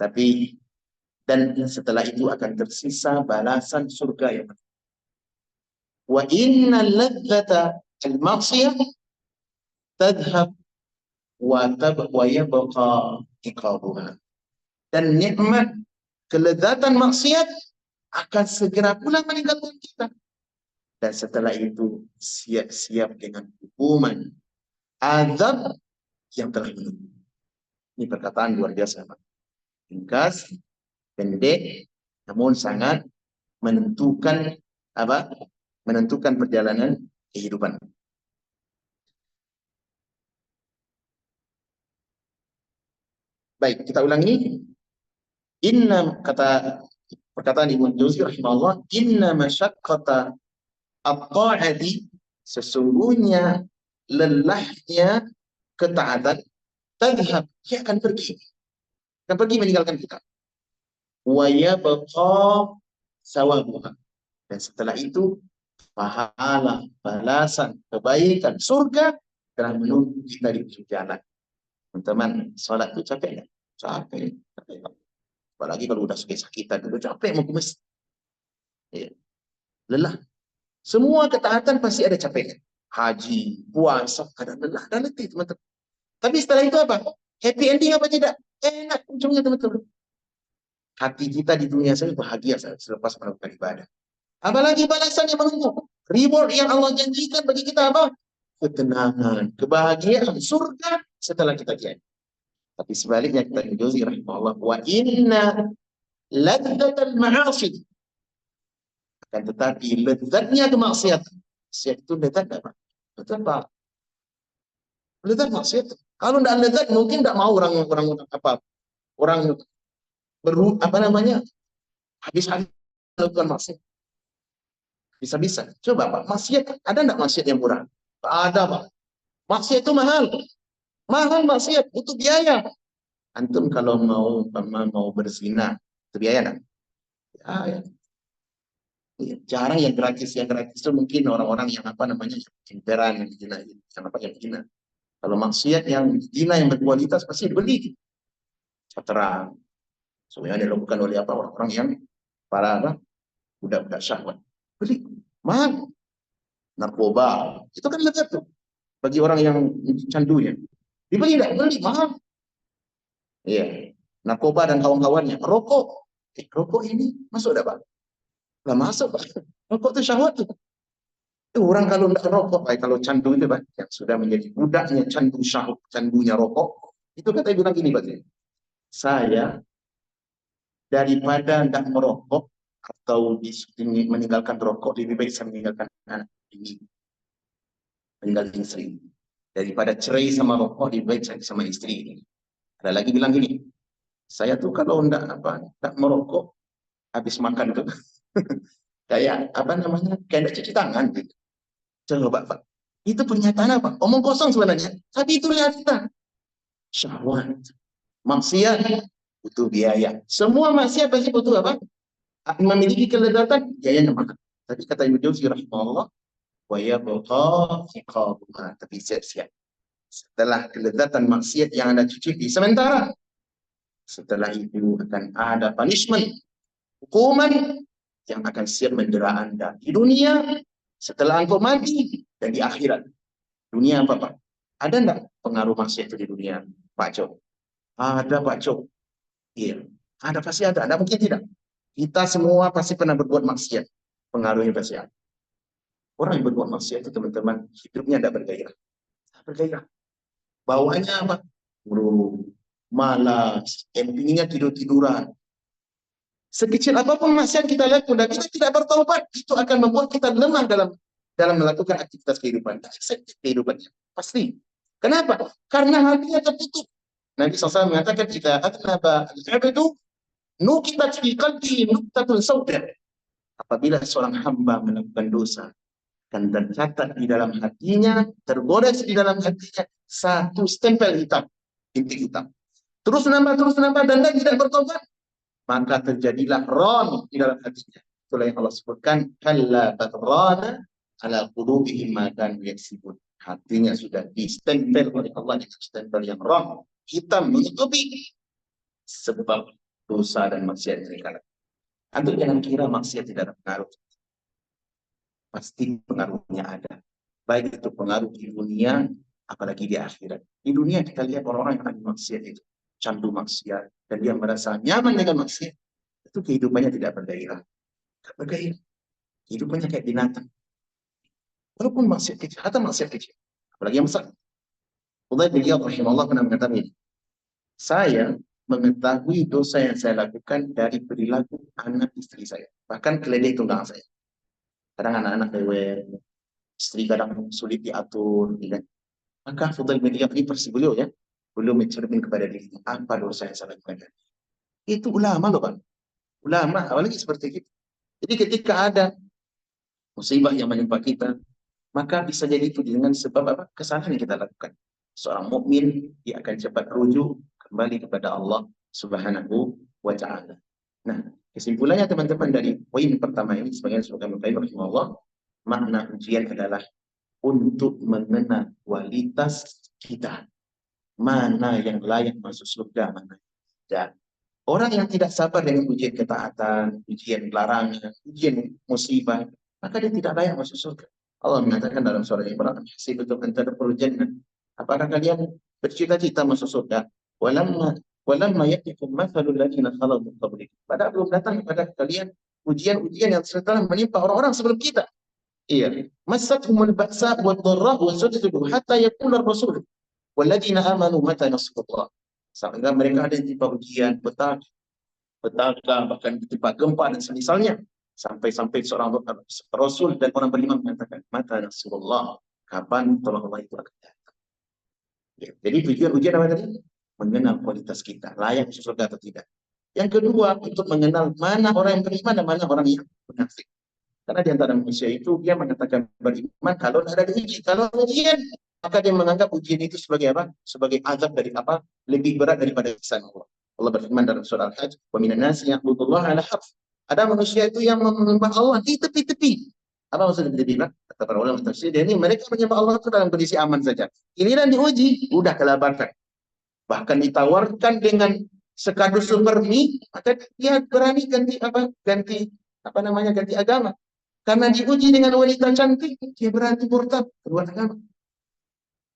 Tapi dan setelah itu akan tersisa balasan surga yang wa inna ladzata al-ma'siyah tadhhab wa yabqa iqabuha. Dan nikmat kelezatan maksiat akan segera pula meninggalkan kita. Dan setelah itu siap-siap dengan hukuman azab yang telah menunggu. Ini perkataan luar biasa, Pak. Ringkas, pendek, namun sangat menentukan apa? Menentukan perjalanan kehidupan. Baik, kita ulangi. Inna, kata perkataan Ibnu Jauzi rahimahullah, inna masyaqqata at-ta'ati, sesungguhnya lelahnya ketaatan, tadhhab, dia akan pergi meninggalkan kita. Wa yabqa sawabuha, dan setelah itu pahala, balasan, kebaikan, surga telah menunggu kita di ujung jalan. Teman-teman, sholat itu capek nggak? Capek. Apalagi kalau udah sakit-sakitan, udah capek mau ke masjid. Ya. Lelah. Semua ketaatan pasti ada capeknya. Haji, puasa, ada lelah, ada letih, teman-teman. Tapi setelah itu apa? Happy ending apa tidak? Enak ujungnya, teman-teman. Hati kita di dunia saya bahagia selepas melakukan ibadah. Apalagi balasan yang menunggu. Reward yang Allah janjikan bagi kita apa? Ketenangan, kebahagiaan, surga setelah kita kiai. Tapi sebaliknya kita Jauzi rahimahullah, wa inna ladzatal ma'asi, akan tetapi lezatnya kemaksiatan. Maksiat itu lezat apa? Lezat apa? Lezat maksiat. Kalau tidak lezat mungkin tidak mau orang apa? Orang apa namanya? Habis-habis melakukan maksiat. Bisa-bisa. Coba Pak, maksiat ada enggak maksiat yang murah? Ada Pak. Maksiat itu mahal. Mahal maksiat, butuh biaya. Antum kalau mau berzina, itu biaya enggak? Ya. Jarang yang gratis. Yang gratis itu mungkin orang-orang yang apa namanya, imperan, yang zina, yang apa yang zina. Kalau maksiat yang zina yang berkualitas pasti dibeli. Terang. Semuanya dilakukan oleh apa, orang-orang yang para apa, budak-budak syahwat. Beli. Mahal. Narkoba. Itu kan lezat tuh. Bagi orang yang candu ya. Dibeli enggak? Beli. Mahal. Iya. Narkoba dan kawan-kawannya. Rokok. Rokok ini masuk enggak Pak? Nggak masuk Pak. Rokok itu syahwat tuh. Orang kalau nggak rokok, baik kalau candu itu Pak, yang sudah menjadi budaknya candu syahwat, candunya rokok, itu kata bilang gini Pak, saya daripada nggak merokok atau meninggalkan rokok, lebih baik saya meninggalkan anak ini, meninggalkan istri. Daripada cerai sama rokok, lebih baik saya sama istri ini. Ada lagi bilang gini, saya tuh kalau nggak merokok, habis makan tuh kayak apa namanya, kayak nggak cuci tangan gitu. Coba Pak, itu pernyataan apa? Omong kosong sebenarnya, tapi itu realita. Syahwat, maksiat butuh biaya. Semua maksiat pasti butuh apa? Memiliki kelezatan, biayanya mahal. Tadi kata Ibnu Jauzi rahimahullah, wa yabqa iqabuha, tapi siap-siap. Setelah kelezatan maksiat yang Anda cicipi sementara, setelah itu akan ada punishment, hukuman yang akan siap mendera Anda di dunia, setelah engkau mati, dan di akhirat. Dunia apa Pak? Ada enggak pengaruh maksiat itu di dunia Pak Cok? Ada Pak Cok. Iya. Ada, pasti ada. Ada mungkin tidak. Kita semua pasti pernah berbuat maksiat. Pengaruhnya pasti ada. Orang yang berbuat maksiat itu teman-teman, hidupnya tidak bergairah. Bergairah. Bawaannya apa? Buruk, malas, empingnya tidur-tiduran. Sekecil apapun maksiat kita lakukan dan kita tidak bertobat, itu akan membuat kita lemah dalam melakukan aktivitas kehidupan. Kehidupannya. Pasti. Kenapa? Karena hatinya tertutup. Nabi SAW mengatakan, jika atnaba al-abdu nukibat fi qalbihi nuktatun sauda. Apabila seorang hamba melakukan dosa, akan tercatat di dalam hatinya, tergores di dalam hatinya satu stempel hitam, bintik hitam. Terus menambah, dan tidak bertobat, maka terjadilah ron di dalam hatinya. Itulah yang Allah sebutkan, kalla batrana ala qulubihim ma kanu yaksibun. Hatinya sudah distempel oleh Allah dengan stempel yang ron, hitam, menutupi sebab dosa dan maksiat mereka. Antum jangan kira maksiat tidak ada pengaruh. Pasti pengaruhnya ada. Baik itu pengaruh di dunia, apalagi di akhirat. Di dunia kita lihat orang-orang yang ada maksiat itu, candu maksiat, dan dia merasa nyaman dengan maksiat, itu kehidupannya tidak bergairah. Tidak bergairah. Kehidupannya kayak binatang. Walaupun maksiat kecil, atau maksiat kecil. Apalagi yang besar. Fudhail bin Iyad rahimahullah pernah mengatakan ini, saya mengetahui dosa yang saya lakukan dari perilaku anak istri saya. Bahkan keledai tunggang saya. Kadang anak-anak rewel, istri kadang sulit diatur. Ya. Maka Fudhail bin Iyad ini versi beliau ya. belum mencermin kepada dirinya apa dosa yang salah lakukan. Itu ulama loh Pak. Ulama, apalagi seperti itu. Jadi ketika ada musibah yang menimpa kita, maka bisa jadi itu dengan sebab apa? Kesalahan yang kita lakukan. Seorang mukmin dia akan cepat rujuk kembali kepada Allah Subhanahu wa taala. Nah, kesimpulannya teman-teman dari poin pertama ini sebagai rahimahullah, makna ujian adalah untuk mengenal kualitas kita. Mana yang layak masuk surga, mana yang tidak. Orang yang tidak sabar dengan ujian ketaatan, ujian larangan, ujian musibah, maka dia tidak layak masuk surga. Allah mengatakan dalam surah Ibrahim, "Hasibtum an tadkhulul jannah." Apakah kalian bercita-cita masuk surga? Walamma yatikum mathalul ladzina khalau min qablikum. Padahal belum datang kepada kalian ujian-ujian yang telah menimpa orang-orang sebelum kita. Iya. Massatuhumul ba'sa wad-dharra wa zilzalu hatta yaqula ar-rasul walladzina amanu mata nasrullah. Sehingga mereka ada yang tiba ujian, petaka, bahkan ditimpa gempa dan semisalnya. Sampai-sampai seorang Rasul dan orang beriman mengatakan, mata Rasulullah, kapan tolong Allah itu akan datang. Ya, jadi tujuan ujian apa tadi? Mengenal kualitas kita, layak masuk surga atau tidak. Yang kedua, untuk mengenal mana orang yang beriman dan mana orang yang munafik. Karena di antara manusia itu, dia mengatakan beriman kalau ada ujian. Kalau ujian, maka dia menganggap ujian itu sebagai apa? Sebagai azab dari apa? Lebih berat daripada siksaan Allah. Allah berfirman dalam surah Al-Hajj, "Wa minan nasi ya'budullaha 'ala harf." Ada manusia itu yang menyembah Allah di tepi-tepi. Apa maksudnya tepi-tepi? Kata para ulama tafsir, ini mereka menyembah Allah itu dalam kondisi aman saja. Giliran diuji, udah kelabarkan. Bahkan ditawarkan dengan sekadus super mie, maka dia berani ganti agama. Karena diuji dengan wanita cantik, dia berani murtad keluar agama.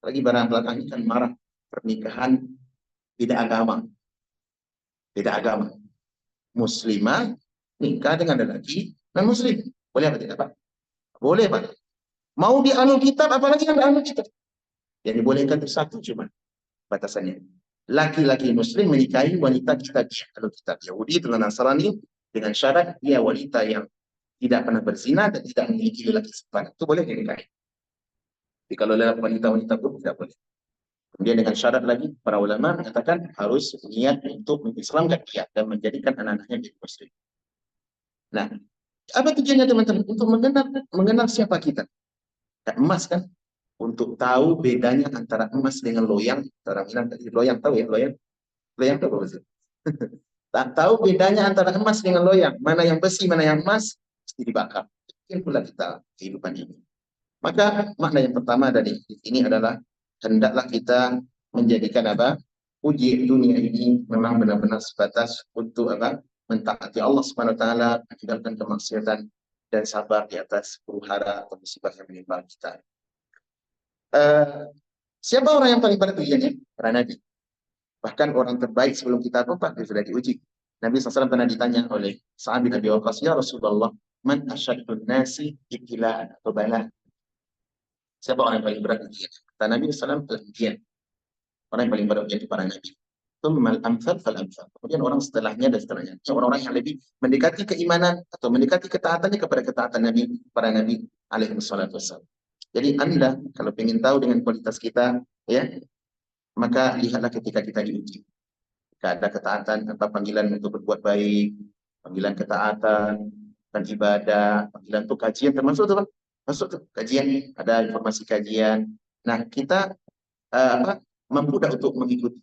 Lagi barang belakang ini kan marah pernikahan beda agama. Beda agama. Muslimah nikah dengan lelaki non muslim. Boleh apa tidak Pak? Boleh Pak. Mau di alul kitab apalagi yang alul kitab. Yang dibolehkan itu satu cuma batasannya. Laki-laki muslim menikahi wanita kitab alul kitab Yahudi atau Nasrani dengan syarat dia wanita yang tidak pernah berzina dan tidak memiliki lelaki sepadan. Itu boleh dinikahi. Tapi kalau wanita-wanita pun tidak boleh. Kemudian dengan syarat lagi, para ulama mengatakan harus niat untuk mengislamkan dia dan menjadikan anak-anaknya menjadi muslim. Nah, apa tujuannya teman-teman? Untuk mengenal siapa kita. Dan emas kan, untuk tahu bedanya antara emas dengan loyang. Orang bilang tadi loyang, tahu ya loyang? Loyang tahu apa? Tak tahu bedanya antara emas dengan loyang. Mana yang besi, mana yang emas, mesti dibakar. Itu pula kita kehidupan ini. Maka makna yang pertama dari ini adalah hendaklah kita menjadikan apa? Uji dunia ini memang benar-benar sebatas untuk apa? Mentaati Allah Subhanahu wa taala, meninggalkan kemaksiatan dan sabar di atas huru-hara atau musibah yang menimpa kita. Siapa orang yang paling berat ujiannya? Para nabi. Bahkan orang terbaik sebelum kita dia sudah diuji. Nabi SAW pernah ditanya oleh Sa'ad bin Abi Waqqas, "Ya Rasulullah, man asyaddun nasi ibtilaan atau bala?" Siapa orang yang paling berat ujian? Kata Nabi SAW, ujian. Orang yang paling berat ujian itu para nabi. Tsummal amsal fal amsal. Kemudian orang setelahnya dan setelahnya. Orang-orang yang lebih mendekati keimanan atau mendekati ketaatannya kepada ketaatan Nabi, para nabi alaihi wassalatu wassalam. Jadi Anda kalau ingin tahu dengan kualitas kita, ya, maka lihatlah ketika kita diuji. Jika ada ketaatan, apa panggilan untuk berbuat baik, panggilan ketaatan, dan ibadah, panggilan untuk kajian termasuk tuh, masuk tuh kajian, ada informasi kajian. Nah, kita mampu untuk mengikuti,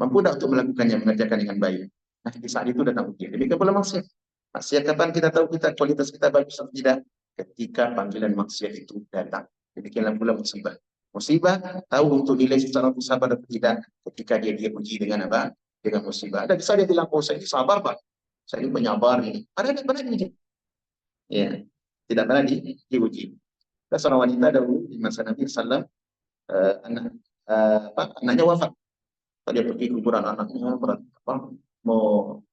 mampu untuk melakukannya, mengerjakan dengan baik. Nah, di saat itu datang ujian. Demikian pula maksiat. Maksiat kapan kita tahu kita kualitas kita bagus atau tidak? Ketika panggilan maksiat itu datang. Demikianlah pula musibah. Musibah tahu untuk nilai secara sabar atau tidak ketika dia uji dengan apa? Dengan musibah. Ada bisa dia bilang, oh saya ini sabar Pak. Saya ini penyabar ini. Padahal pernah diuji. Ya, tidak pernah diuji. Ada seorang wanita dahulu di masa Nabi SAW, anaknya wafat. Dia pergi ke kuburan anaknya, mau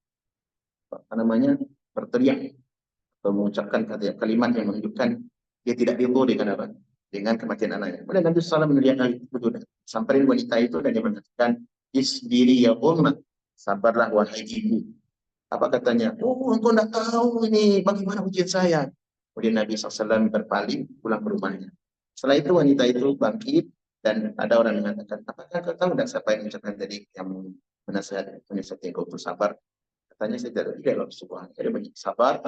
berteriak atau mengucapkan kalimat yang menunjukkan dia tidak ridho dengan apa? Dengan kematian anaknya. Kemudian Nabi SAW melihat hal itu, samperin wanita itu dan dia mengatakan, "Isbiri ya ummah, sabarlah wahai ibu." Apa katanya? "Oh, engkau tidak tahu ini bagaimana ujian saya." Kemudian Nabi SAW berpaling pulang ke rumahnya. Setelah itu wanita itu bangkit Dan ada orang yang mengatakan, apakah kau tahu tidak siapa yang mengucapkan tadi yang menasihati kau untuk sabar? Katanya saya tidak loh subhan. Jadi banyak sabar,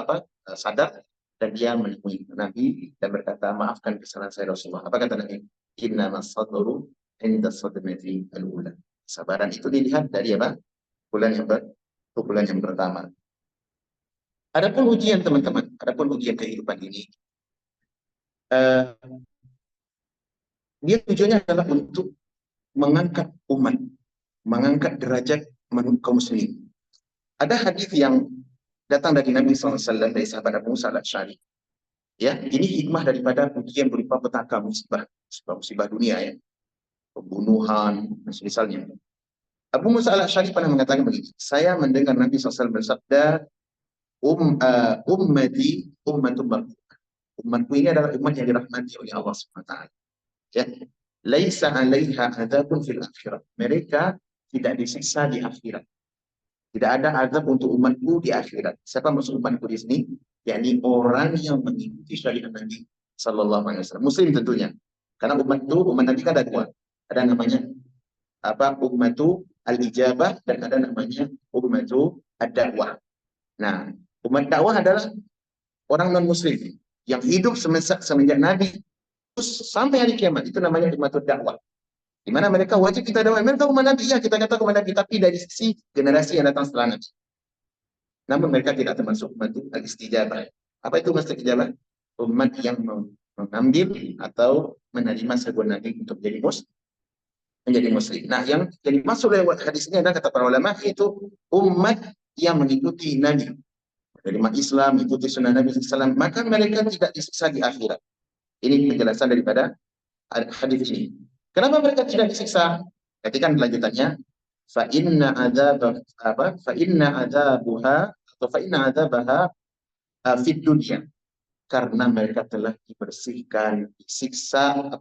sadar, dan dia menemui Nabi dan berkata, maafkan kesalahan saya Rasulullah. Apa kata Nabi? Inna masadru inda sadmati al-ula. Sabaran itu dilihat dari apa? Bulan yang pertama. Adapun ujian teman-teman, adapun ujian kehidupan ini, eh, dia tujuannya adalah untuk mengangkat umat, mengangkat derajat kaum muslimin. Ada hadis yang datang dari Nabi SAW dari sahabat Abu Musa al-Asy'ari. Ya, ini hikmah daripada ujian berupa petaka musibah dunia ya, pembunuhan, misalnya. Abu Musa al-Asy'ari pernah mengatakan begini, saya mendengar Nabi SAW bersabda, ummati ummatun marhumah. Umatku ini adalah umat yang dirahmati oleh Allah SWT. Ya, laisa 'alaiha adzabun fil akhirah. Mereka tidak disiksa di akhirat. Tidak ada azab untuk umatku di akhirat. Siapa maksud umatku di sini? Yakni orang yang mengikuti syariat Nabi Sallallahu Alaihi Wasallam. Muslim tentunya. Karena umat Nabi kan ada dua. Ada namanya ummatu al-ijabah dan ada namanya ummatu ad-dakwah. Nah, umat dakwah adalah orang non Muslim yang hidup semenjak Nabi sampai hari kiamat. Itu namanya ummatu dakwah. Di mana mereka wajib kita dakwah. Mereka umat Nabi, ya kita kata umat Nabi, tapi dari sisi generasi yang datang setelah Nabi. Namun mereka tidak termasuk umat al-istijabah. Apa itu umat istijabah? Umat yang mengambil atau menerima sebuah Nabi untuk menjadi muslim. Nah, yang dimaksud lewat hadis ini adalah kata para ulama itu umat yang mengikuti Nabi, menerima Islam, ikuti sunnah Nabi SAW, maka mereka tidak disiksa di akhirat. Ini penjelasan daripada hadis ini. Kenapa mereka tidak disiksa? Ketika lanjutannya, fa inna adzabaha fid dunya, karena mereka telah dibersihkan, disiksa,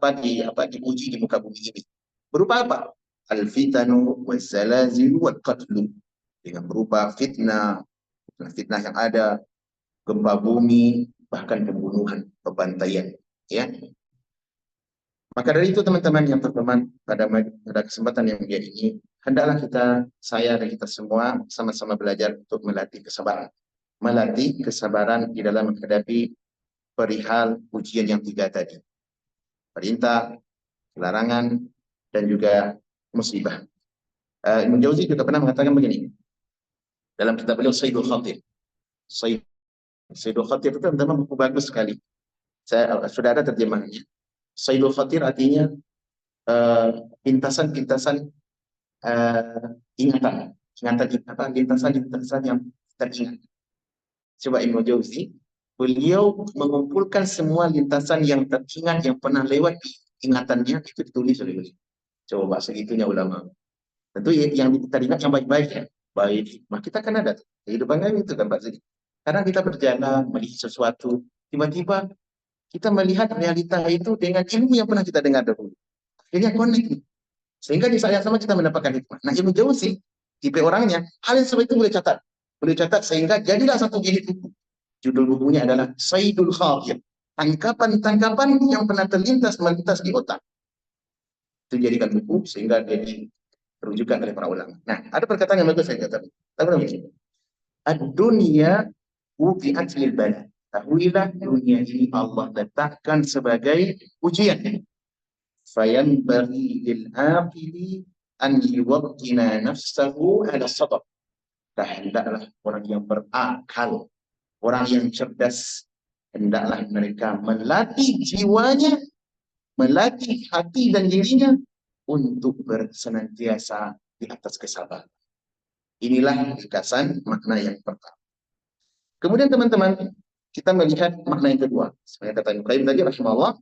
diuji di muka bumi ini. Berupa apa? Al-fitanu waz-zalazil wal qatlu. Dengan berupa fitnah yang ada, gempa bumi, bahkan pembunuhan, pembantaian, ya. Maka dari itu teman-teman yang berteman pada kesempatan yang mulia ini, hendaklah saya dan kita semua sama-sama belajar untuk melatih kesabaran. Melatih kesabaran di dalam menghadapi perihal ujian yang tiga tadi. Perintah, larangan, dan juga musibah. Ibnu Jauzi juga pernah mengatakan begini, dalam kitab beliau Sayyidul Khatir. Sayyidul Khatir itu teman-teman buku bagus sekali. Sudah ada terjemahannya. Sayyidul Khatir artinya lintasan-lintasan ingatan, lintasan-lintasan yang teringat. Coba Ibnu Jauzi, beliau mengumpulkan semua lintasan yang teringat yang pernah lewat di ingatannya, itu ditulis oleh beliau. Coba segitunya ulama. Tentu yang kita ingat yang baik-baik ya. Baik. Nah, kita kan ada kehidupannya itu kan Pak Zeki. Kadang kita berjalan melihat sesuatu, tiba-tiba kita melihat realita itu dengan ilmu yang pernah kita dengar dahulu. Akhirnya connect nih. Sehingga di saat yang sama kita mendapatkan hikmah. Nah, Ibnu Jauzi tipe orangnya, hal yang seperti itu boleh catat sehingga jadilah satu jilid buku. Judul bukunya adalah Sayyidul Khatir. Tangkapan-tangkapan yang pernah melintas di otak. Itu jadikan buku sehingga jadi terujukan oleh para ulama. Nah, ada perkataan yang bagus saya katakan. Tahu begini. Ad-dunya wubi'at lil bala. Tahuilah dunia ini Allah letakkan sebagai ujian. Fayanbaghi lil aqili an yuwaqqina nafsahu ala sabr. Hendaklah orang yang berakal, orang yang cerdas, hendaklah mereka melatih jiwanya, melatih hati dan dirinya untuk bersenantiasa di atas kesabaran. Inilah ringkasan makna yang pertama. Kemudian teman-teman, kita melihat makna yang kedua. Sebenarnya kata Ibnu Qayyim tadi rahimahullah,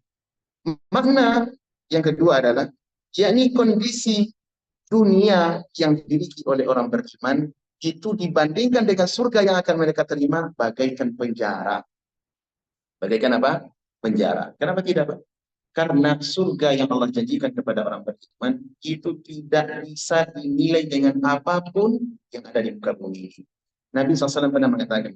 makna yang kedua adalah yakni kondisi dunia yang dimiliki oleh orang beriman itu dibandingkan dengan surga yang akan mereka terima bagaikan penjara. Bagaikan apa? Penjara. Kenapa tidak, Pak? Karena surga yang Allah janjikan kepada orang beriman itu tidak bisa dinilai dengan apapun yang ada di muka bumi ini. Nabi SAW pernah mengatakan,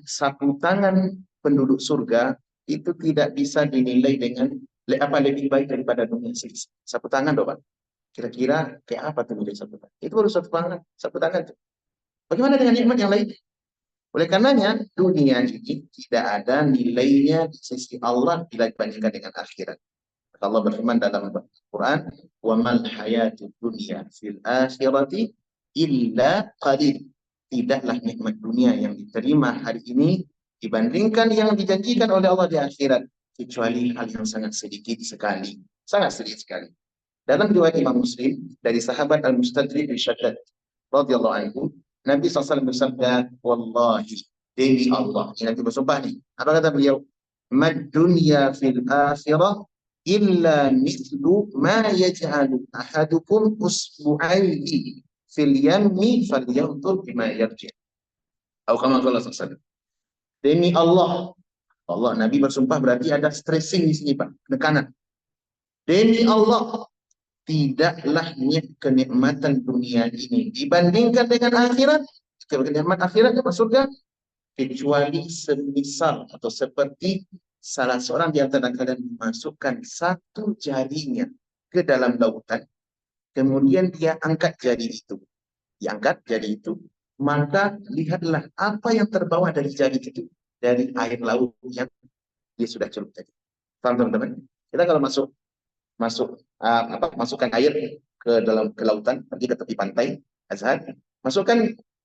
sapu tangan penduduk surga itu tidak bisa dinilai dengan lebih baik daripada dunia. Sapu tangan dong, Pak. Kira-kira kayak apa tuh nilai sapu tangan? Itu baru sapu tangan tuh. Bagaimana dengan nikmat yang lain? Oleh karenanya, dunia ini tidak ada nilainya di sisi Allah bila dibandingkan dengan akhirat. Allah berfirman dalam Al-Quran, وَمَا الْحَيَاةُ الدُّنْيَا فِي الْآخِرَةِ إِلَّا قَلِيلٌ. Tidaklah nikmat dunia yang diterima hari ini dibandingkan yang dijanjikan oleh Allah di akhirat, kecuali hal yang sangat sedikit sekali. Sangat sedikit sekali. Dalam riwayat Imam Muslim, dari sahabat Al-Mustadrik Al-Syaddad, radhiyallahu anhu, Nabi SAW bersabda, Wallahi, demi Allah. Ini Nabi bersumpah nih. Apa kata beliau? Mad dunya fil akhirah illa mithlu ma yaj'alu ahadukum usbu'aihi fil yammi falyanzur bima yarji'. Atau kama qala sallallahu. Demi Allah, Allah Nabi bersumpah berarti ada stressing di sini, Pak, penekanan. Demi Allah, tidaklah kenikmatan dunia ini dibandingkan dengan akhirat, kenikmatan akhirat yang surga, kecuali semisal atau seperti salah seorang di antara kalian memasukkan satu jarinya ke dalam lautan, kemudian dia angkat jari itu, maka lihatlah apa yang terbawa dari jari itu, dari air laut yang dia sudah celup tadi. Paham teman-teman? Kita kalau masukkan air ke lautan, pergi ke tepi pantai, Azhar,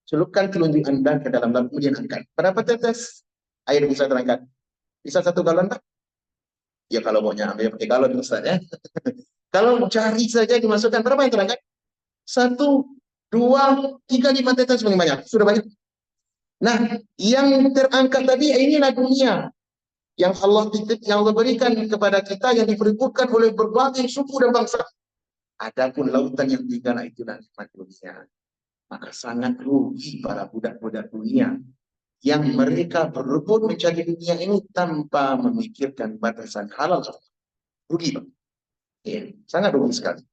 celupkan telunjuk Anda ke dalam laut, kemudian angkat. Berapa tetes air bisa terangkat? Bisa 1 galon, Pak? Ya kalau maunya ambil pakai galon, Ustaz, ya. Kalau jari saja dimasukkan, berapa yang terangkat? 1, 2, 3, 5 tetes paling banyak. Sudah banyak. Nah, yang terangkat tadi inilah dunia yang Allah berikan kepada kita, yang dipeributkan oleh berbagai suku dan bangsa. Adapun lautan yang tinggal itulah nikmat dunia. Maka sangat rugi para budak-budak dunia yang mereka berebut mencari dunia ini tanpa memikirkan batasan halal. Rugi, Pak. Ya, sangat rugi sekali.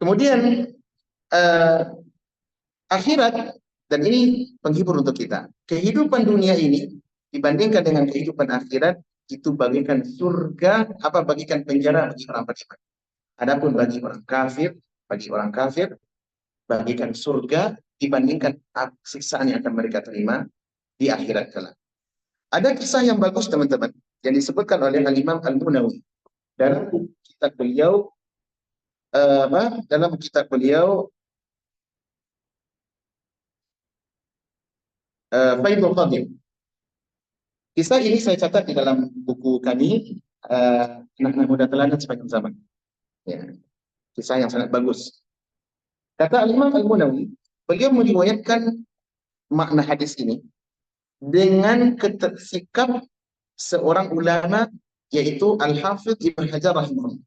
Kemudian akhirat, dan ini penghibur untuk kita. Kehidupan dunia ini dibandingkan dengan kehidupan akhirat itu bagikan surga, bagikan penjara bagi orang beriman. Adapun bagi orang kafir, bagikan surga dibandingkan siksaan yang akan mereka terima di akhirat kelak. Ada kisah yang bagus, teman-teman, yang disebutkan oleh Al-Imam Al-Munawi dalam kitab beliau, Faidul Qadir. Kisah ini saya catat di dalam buku kami, Anak Muda Teladan Sepanjang Zaman. Ya, kisah yang sangat bagus. Kata Al-Imam Al-Munawi, beliau meriwayatkan makna hadis ini dengan sikap seorang ulama, yaitu Al-Hafidh Ibn Hajar rahimahullah.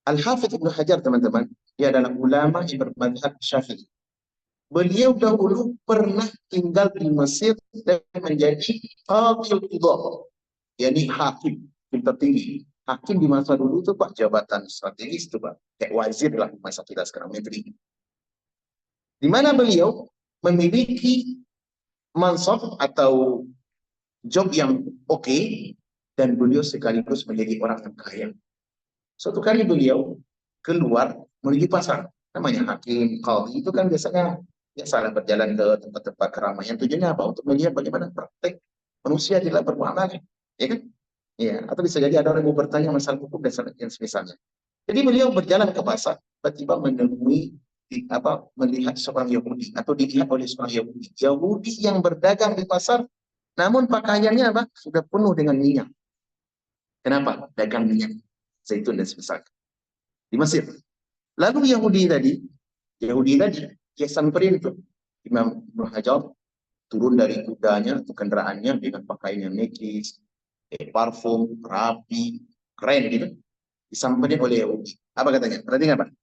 Al-Hafidh Ibn Hajar, teman-teman, dia adalah ulama yang bermadhab Syafi'i. Beliau dahulu pernah tinggal di Mesir dan menjadi qadil qudhah, yakni hakim tertinggi. Hakim di masa dulu itu, Pak, jabatan strategis itu, Pak, kayak wazir lah masa kita sekarang, menteri. Di mana beliau memiliki mansab atau job yang oke, dan beliau sekaligus menjadi orang yang kaya. Suatu kali beliau keluar menuju pasar, namanya hakim, qadhi, itu kan biasanya salah berjalan ke tempat-tempat keramaian. Tujuannya apa? Untuk melihat bagaimana praktek manusia tidak bermuamalah, ya kan? Ya, atau bisa jadi ada orang yang mau bertanya masalah hukum dan semisalnya. Jadi beliau berjalan ke pasar, tiba-tiba melihat seorang Yahudi, atau dilihat oleh seorang Yahudi yang berdagang di pasar, namun pakaiannya sudah penuh dengan minyak. Kenapa? Dagang minyak zaitun dan semisalnya di Mesir. Lalu Yahudi tadi dia samperin tuh Imam Ibn Hajar, turun dari kudanya atau kendaraannya dengan pakaian yang nekis, parfum, rapi, keren gitu. Disamperin oleh Yahudi. Apa katanya? Perhatikan, Pak.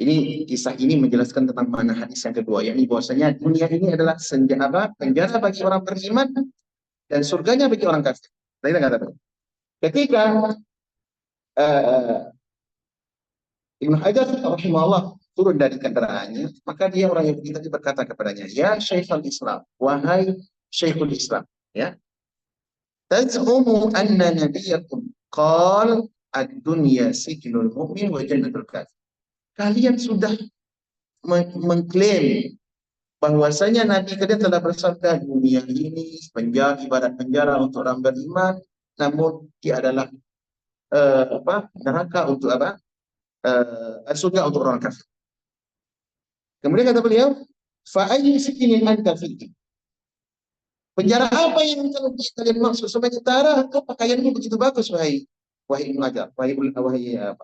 Ini kisah ini menjelaskan tentang mana hadis yang kedua, yakni bahwasanya dunia ini adalah penjara bagi orang beriman dan surganya bagi orang kafir. Ketika Ibn Hajar rahimahullah turun dari kendaraannya, maka dia orang Yahudi tadi berkata kepadanya, ya Syekhul Islam, wahai Syekhul Islam, ya. Taz'umu anna nabiyakum qal ad-dunya sijnul mu'min wa jannatul kafir. Kalian sudah mengklaim bahwasanya Nabi kalian telah bersabda dunia ini penjara, ibarat penjara untuk orang beriman, namun dia adalah neraka untuk surga untuk orang kafir. Kemudian kata beliau, fa ayyu sijnin anta fihi? Penjara apa yang kalian maksud? Sementara pakaianmu begitu bagus, wahai mengajar, wahai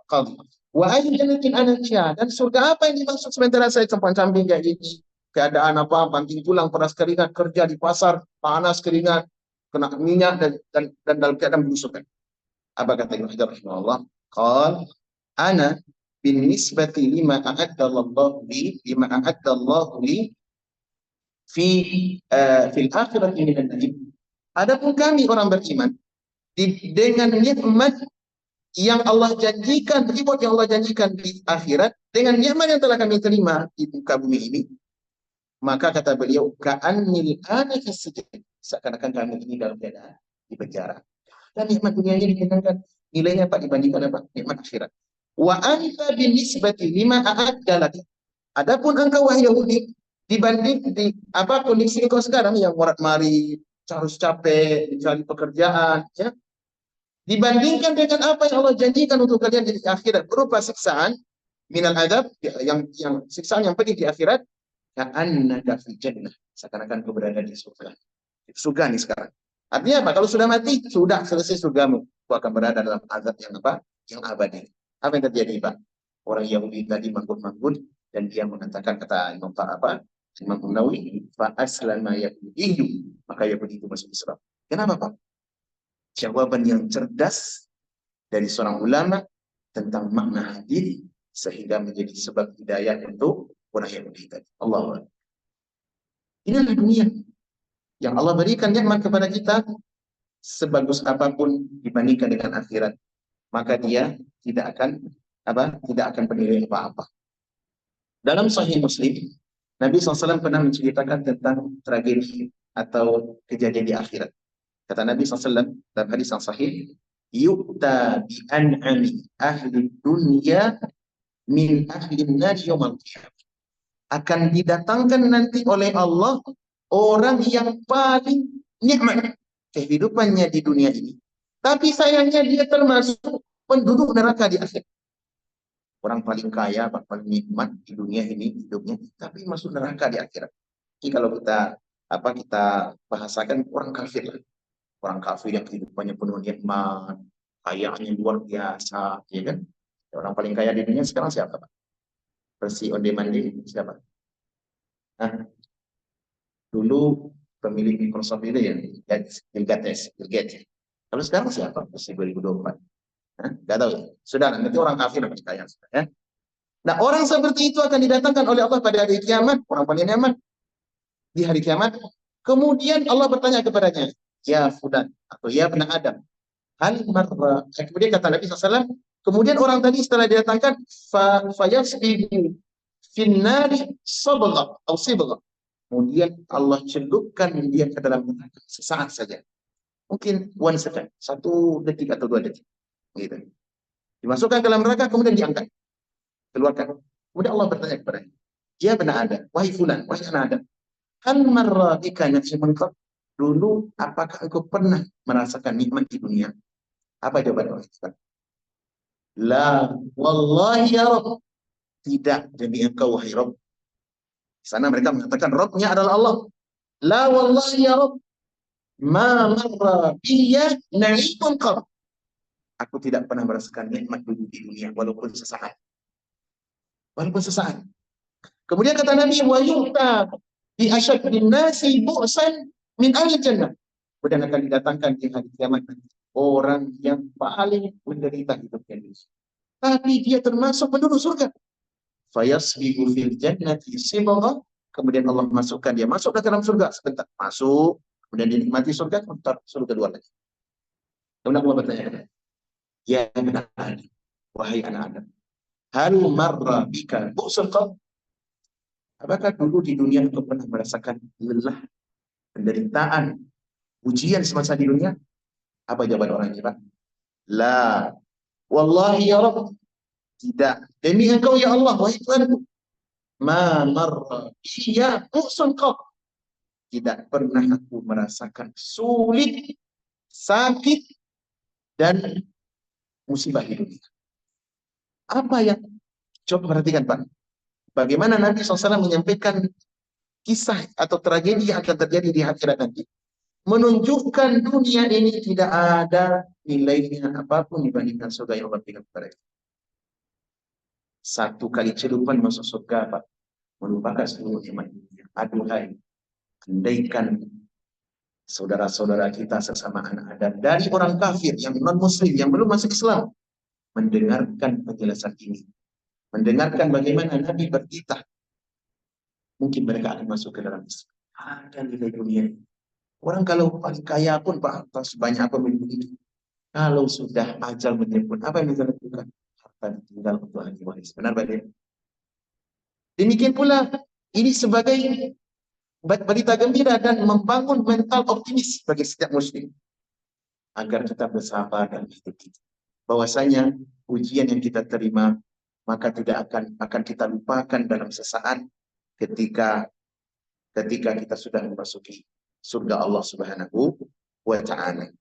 qadhi. Wa ayyu jannatin anasya? Dan surga apa yang dimaksud sementara saya compang-camping kayak gini? Keadaan apa? Banting tulang, peras keringat, kerja di pasar, panas keringat, kena minyak dan dalam keadaan berusukan. Apa kata Ibnu Hajar rahimahullah? Qal ana bin nisbati lima a'addallahu li fil akhirati minan na'im. Adapun kami orang beriman dengan nikmat yang Allah janjikan, reward yang Allah janjikan di akhirat, dengan nikmat yang telah kami terima di muka bumi ini, maka kata beliau, ka'annil ana kasijin, seakan-akan kami ini dalam keadaan di penjara. Dan nikmat dunia ini dikenakan nilainya Pak dibandingkan apa? Nikmat akhirat. Wa anta binisbati lima a'adda laki. Adapun engkau wahai Yahudi, dibanding di kondisi engkau sekarang yang morat-mari, harus capek mencari pekerjaan, ya, dibandingkan dengan apa yang Allah janjikan untuk kalian di akhirat berupa siksaan minal adab, yang siksaan yang pedih di akhirat, ka'annaka fil jannah, seakan-akan kau berada di surga. Surga nih sekarang. Artinya apa? Kalau sudah mati, sudah selesai surgamu. Kau akan berada dalam azab yang apa? Yang abadi. Apa yang terjadi, Pak? Orang Yahudi tadi manggut-manggut dan dia mengatakan, kata Imam Nawawi, fa aslama yahudiyu, maka Yahudi itu masuk Islam. Kenapa, Pak? Jawaban yang cerdas dari seorang ulama tentang makna hadis sehingga menjadi sebab hidayah untuk orang Yahudi tadi. Allah. Inilah dunia yang Allah berikan nikmat kepada kita, sebagus apapun dibandingkan dengan akhirat, maka dia tidak akan bernilai apa-apa. Dalam Sahih Muslim, Nabi SAW pernah menceritakan tentang tragedi atau kejadian di akhirat. Kata Nabi SAW dalam hadis yang sahih, yu'ta bi an'ami ahli dunya min ahli nari yawmal qiyamah. Akan didatangkan nanti oleh Allah orang yang paling nikmat kehidupannya di dunia ini, tapi sayangnya dia termasuk penduduk neraka di akhir. Orang paling kaya, paling nikmat di dunia ini hidupnya, tapi masuk neraka di akhirat. Jadi kalau kita bahasakan orang kafir lah. Orang kafir yang kehidupannya penuh nikmat, kayaannya luar biasa, ya kan? Orang paling kaya di dunia sekarang siapa, Pak? Versi on demand ini siapa? Nah, dulu pemilik Microsoft itu ya, Bill Gates. Lalu sekarang siapa? Versi 2024. Nggak tahu. Sudah, nanti orang kafir yang percaya. Ya. Nah, orang seperti itu akan didatangkan oleh Allah pada hari kiamat, orang paling nikmat di hari kiamat. Kemudian Allah bertanya kepadanya, ya fulan, atau ya ibn Adam, hal marra. Kemudian kata Nabi SAW, kemudian orang tadi setelah didatangkan, fayasbihu finnari sabgha atau sibgha. Kemudian Allah celupkan dia ke dalam neraka sesaat saja. Mungkin 1 second, 1 detik atau 2 detik. Gitu. Dimasukkan ke dalam neraka, kemudian diangkat. Keluarkan. Kemudian Allah bertanya kepadanya, ya ibn Adam, wahai fulan, wahai anak Adam, hal marra bika na'im qat? Dulu apakah engkau pernah merasakan nikmat di dunia? Apa jawaban Allah? La wallahi ya Rabb. Tidak demi engkau wahai Rabb. Di sana mereka mengatakan Rabbnya adalah Allah. La wallahi ya Rabb. Ma marra biya na'imun qat. Aku tidak pernah merasakan nikmat dulu di dunia walaupun sesaat. Walaupun sesaat. Kemudian kata Nabi, wa yu'ta bi asyaddin nasi bu'san min ahli jannah. Kemudian akan didatangkan di hari kiamat orang yang paling menderita hidupnya ini. Tapi dia termasuk penduduk surga. Fayasbihu fil jannati sibgha. Kemudian Allah masukkan dia masuk ke dalam surga sebentar. Masuk, kemudian dinikmati surga, sebentar suruh keluar lagi. Kemudian Allah bertanya, ya anak Adam, wahai anak Adam, hal marra bika bu'sul qad? Apakah dulu di dunia engkau pernah merasakan lelah penderitaan, ujian semasa di dunia? Apa jawaban orang ini, Pak? La, wallahi ya Rabb, tidak. Demi engkau ya Allah, wahai Tuhanku, ma marra iya muhsun qat. Tidak pernah aku merasakan sulit, sakit, dan musibah di dunia. Apa yang coba perhatikan, Pak? Bagaimana Nabi SAW menyampaikan kisah atau tragedi yang akan terjadi di akhirat nanti. Menunjukkan dunia ini tidak ada nilainya apapun dibandingkan surga yang Allah berikan kepada kita. Satu kali celupan masuk surga, Pak, melupakan seluruh nikmat dunia. Aduhai, andaikan saudara-saudara kita sesama anak Adam dari orang kafir yang non-muslim, yang belum masuk Islam, mendengarkan penjelasan ini, mendengarkan bagaimana Nabi berkita, mungkin mereka akan masuk ke dalam Islam. Ada nilai dunia. Orang kalau paling kaya pun, Pak, atau sebanyak apa begitu, kalau sudah ajal menjemput, apa yang bisa lakukan? Harta ditinggal untuk ahli waris. Benar, Pak? Demikian pula, ini sebagai berita gembira dan membangun mental optimis bagi setiap muslim agar kita bersabar dalam hidup kita. Bahwasanya ujian yang kita terima maka tidak akan kita lupakan dalam sesaat ketika kita sudah memasuki surga Allah Subhanahu wa taala.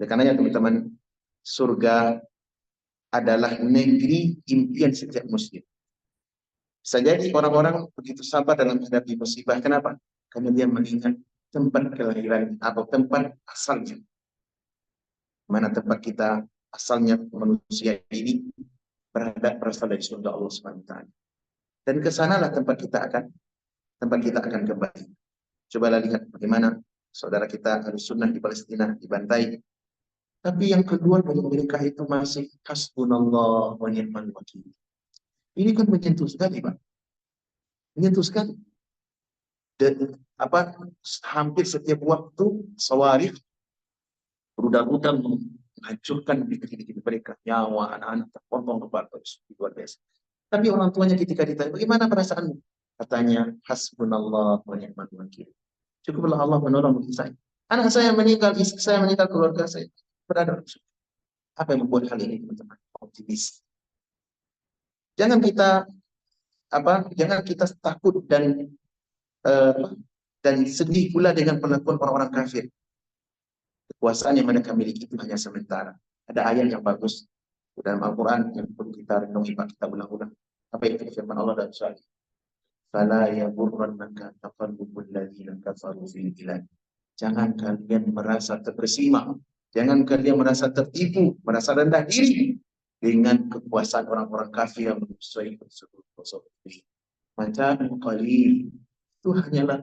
Oleh karenanya teman-teman, surga adalah negeri impian setiap muslim. Bisa jadi orang-orang begitu sabar dalam menghadapi musibah. Kenapa? Karena dia mengingat tempat kelahiran atau tempat asalnya. Mana tempat kita asalnya manusia ini berasal dari surga Allah Subhanahu wa taala. Dan ke sanalah tempat kita akan kembali. Cobalah lihat bagaimana saudara kita Ahlussunnah di Palestina dibantai. Tapi yang kedua dari mereka itu masih hasbunallah wa ni'mal wakil. Ini kan menyentuh sekali, Pak. Menyentuh sekali. Dan hampir setiap waktu sawarikh rudal-rudal menghancurkan diri mereka, nyawa anak-anak terpotong kepala, luar biasa. Tapi orang tuanya ketika ditanya, bagaimana perasaanmu? Katanya, hasbunallah wa ni'mal wakil. Cukuplah Allah menolong saya. Anak saya meninggal, istri saya meninggal, keluarga saya berada dalam surga. Apa yang membuat hal ini, teman-teman? Optimis. Jangan kita takut dan sedih pula dengan perlakuan orang-orang kafir. Kekuasaan yang mereka miliki itu hanya sementara. Ada ayat yang bagus dalam Al-Quran yang perlu kita renungi, Pak, kita ulang-ulang. Apa itu firman Allah dalam surat Fala yaghurrannaka taqallubul ladzina kafaru fil bilad. Jangan kalian merasa terkesima, jangan kalian merasa tertipu, merasa rendah diri dengan kekuasaan orang-orang kafir yang menguasai seluruh ini. Macam qalil itu hanyalah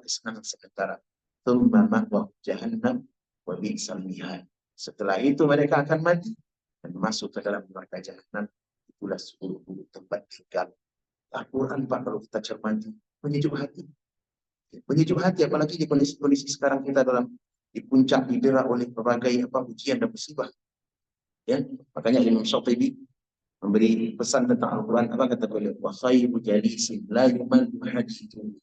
kesenangan sementara. Tsumma ma'wa jahannam wa bi'sal mihad. Setelah itu mereka akan mati dan masuk ke dalam neraka jahanam. Itulah seluruh tempat tinggal. Al-Quran, Pak, kalau kita cermati, menyejuk hati. Menyejuk hati, apalagi di kondisi sekarang kita di puncak didera oleh berbagai ujian dan musibah. Ya, makanya Imam Syatibi memberi pesan tentang Al-Quran, apa kata beliau? Wa khairu jalisin la yumallu hadithu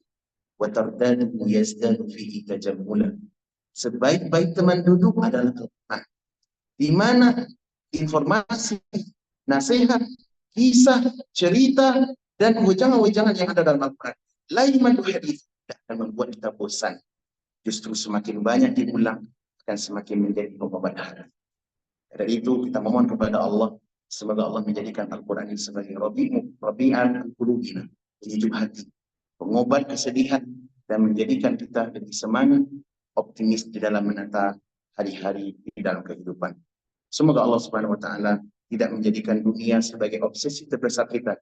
wa tardadu yazdadu fihi tajammula. Sebaik-baik teman duduk adalah Al-Quran, di mana informasi, nasihat, kisah, cerita, dan wejangan-wejangan yang ada dalam Al-Quran laiman hadis akan membuat kita bosan. Justru semakin banyak diulang akan semakin menjadi pengobat hati. Dari itu kita memohon kepada Allah, semoga Allah menjadikan Al-Quran ini sebagai rabi'an qulubina, penyejuk hati, pengobat kesedihan, dan menjadikan kita lebih semangat, optimis di dalam menata hari-hari di dalam kehidupan. Semoga Allah Subhanahu wa taala tidak menjadikan dunia sebagai obsesi terbesar kita,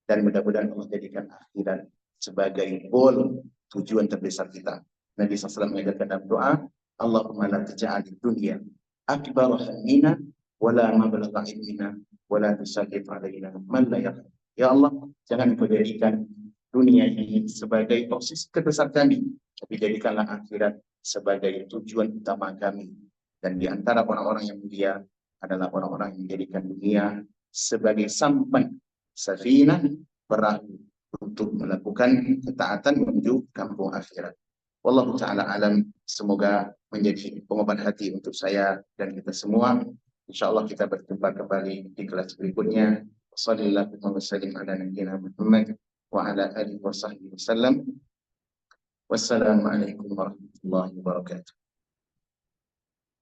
dan mudah-mudahan Allah jadikan akhirat sebagai goal, tujuan terbesar kita. Nabi SAW mengajarkan dalam doa, Allahumma la taj'al dunya akbar hammina wala mablagha ilmina wala tusallit alaina man la yarham. Ya Allah, jangan kau jadikan dunia ini sebagai obsesi terbesar kami, tapi jadikanlah akhirat sebagai tujuan utama kami. Dan di antara orang-orang yang mulia adalah orang-orang yang menjadikan dunia sebagai sampan, safinah, perahu untuk melakukan ketaatan menuju kampung akhirat. Wallahu ta'ala alam, semoga menjadi pengobat hati untuk saya dan kita semua. InsyaAllah kita berjumpa kembali di kelas berikutnya. Wassallallahu wasallim ala nabiyyina Muhammad wa ala alihi wa sahbihi wasallam. Wassalamualaikum warahmatullahi wabarakatuh.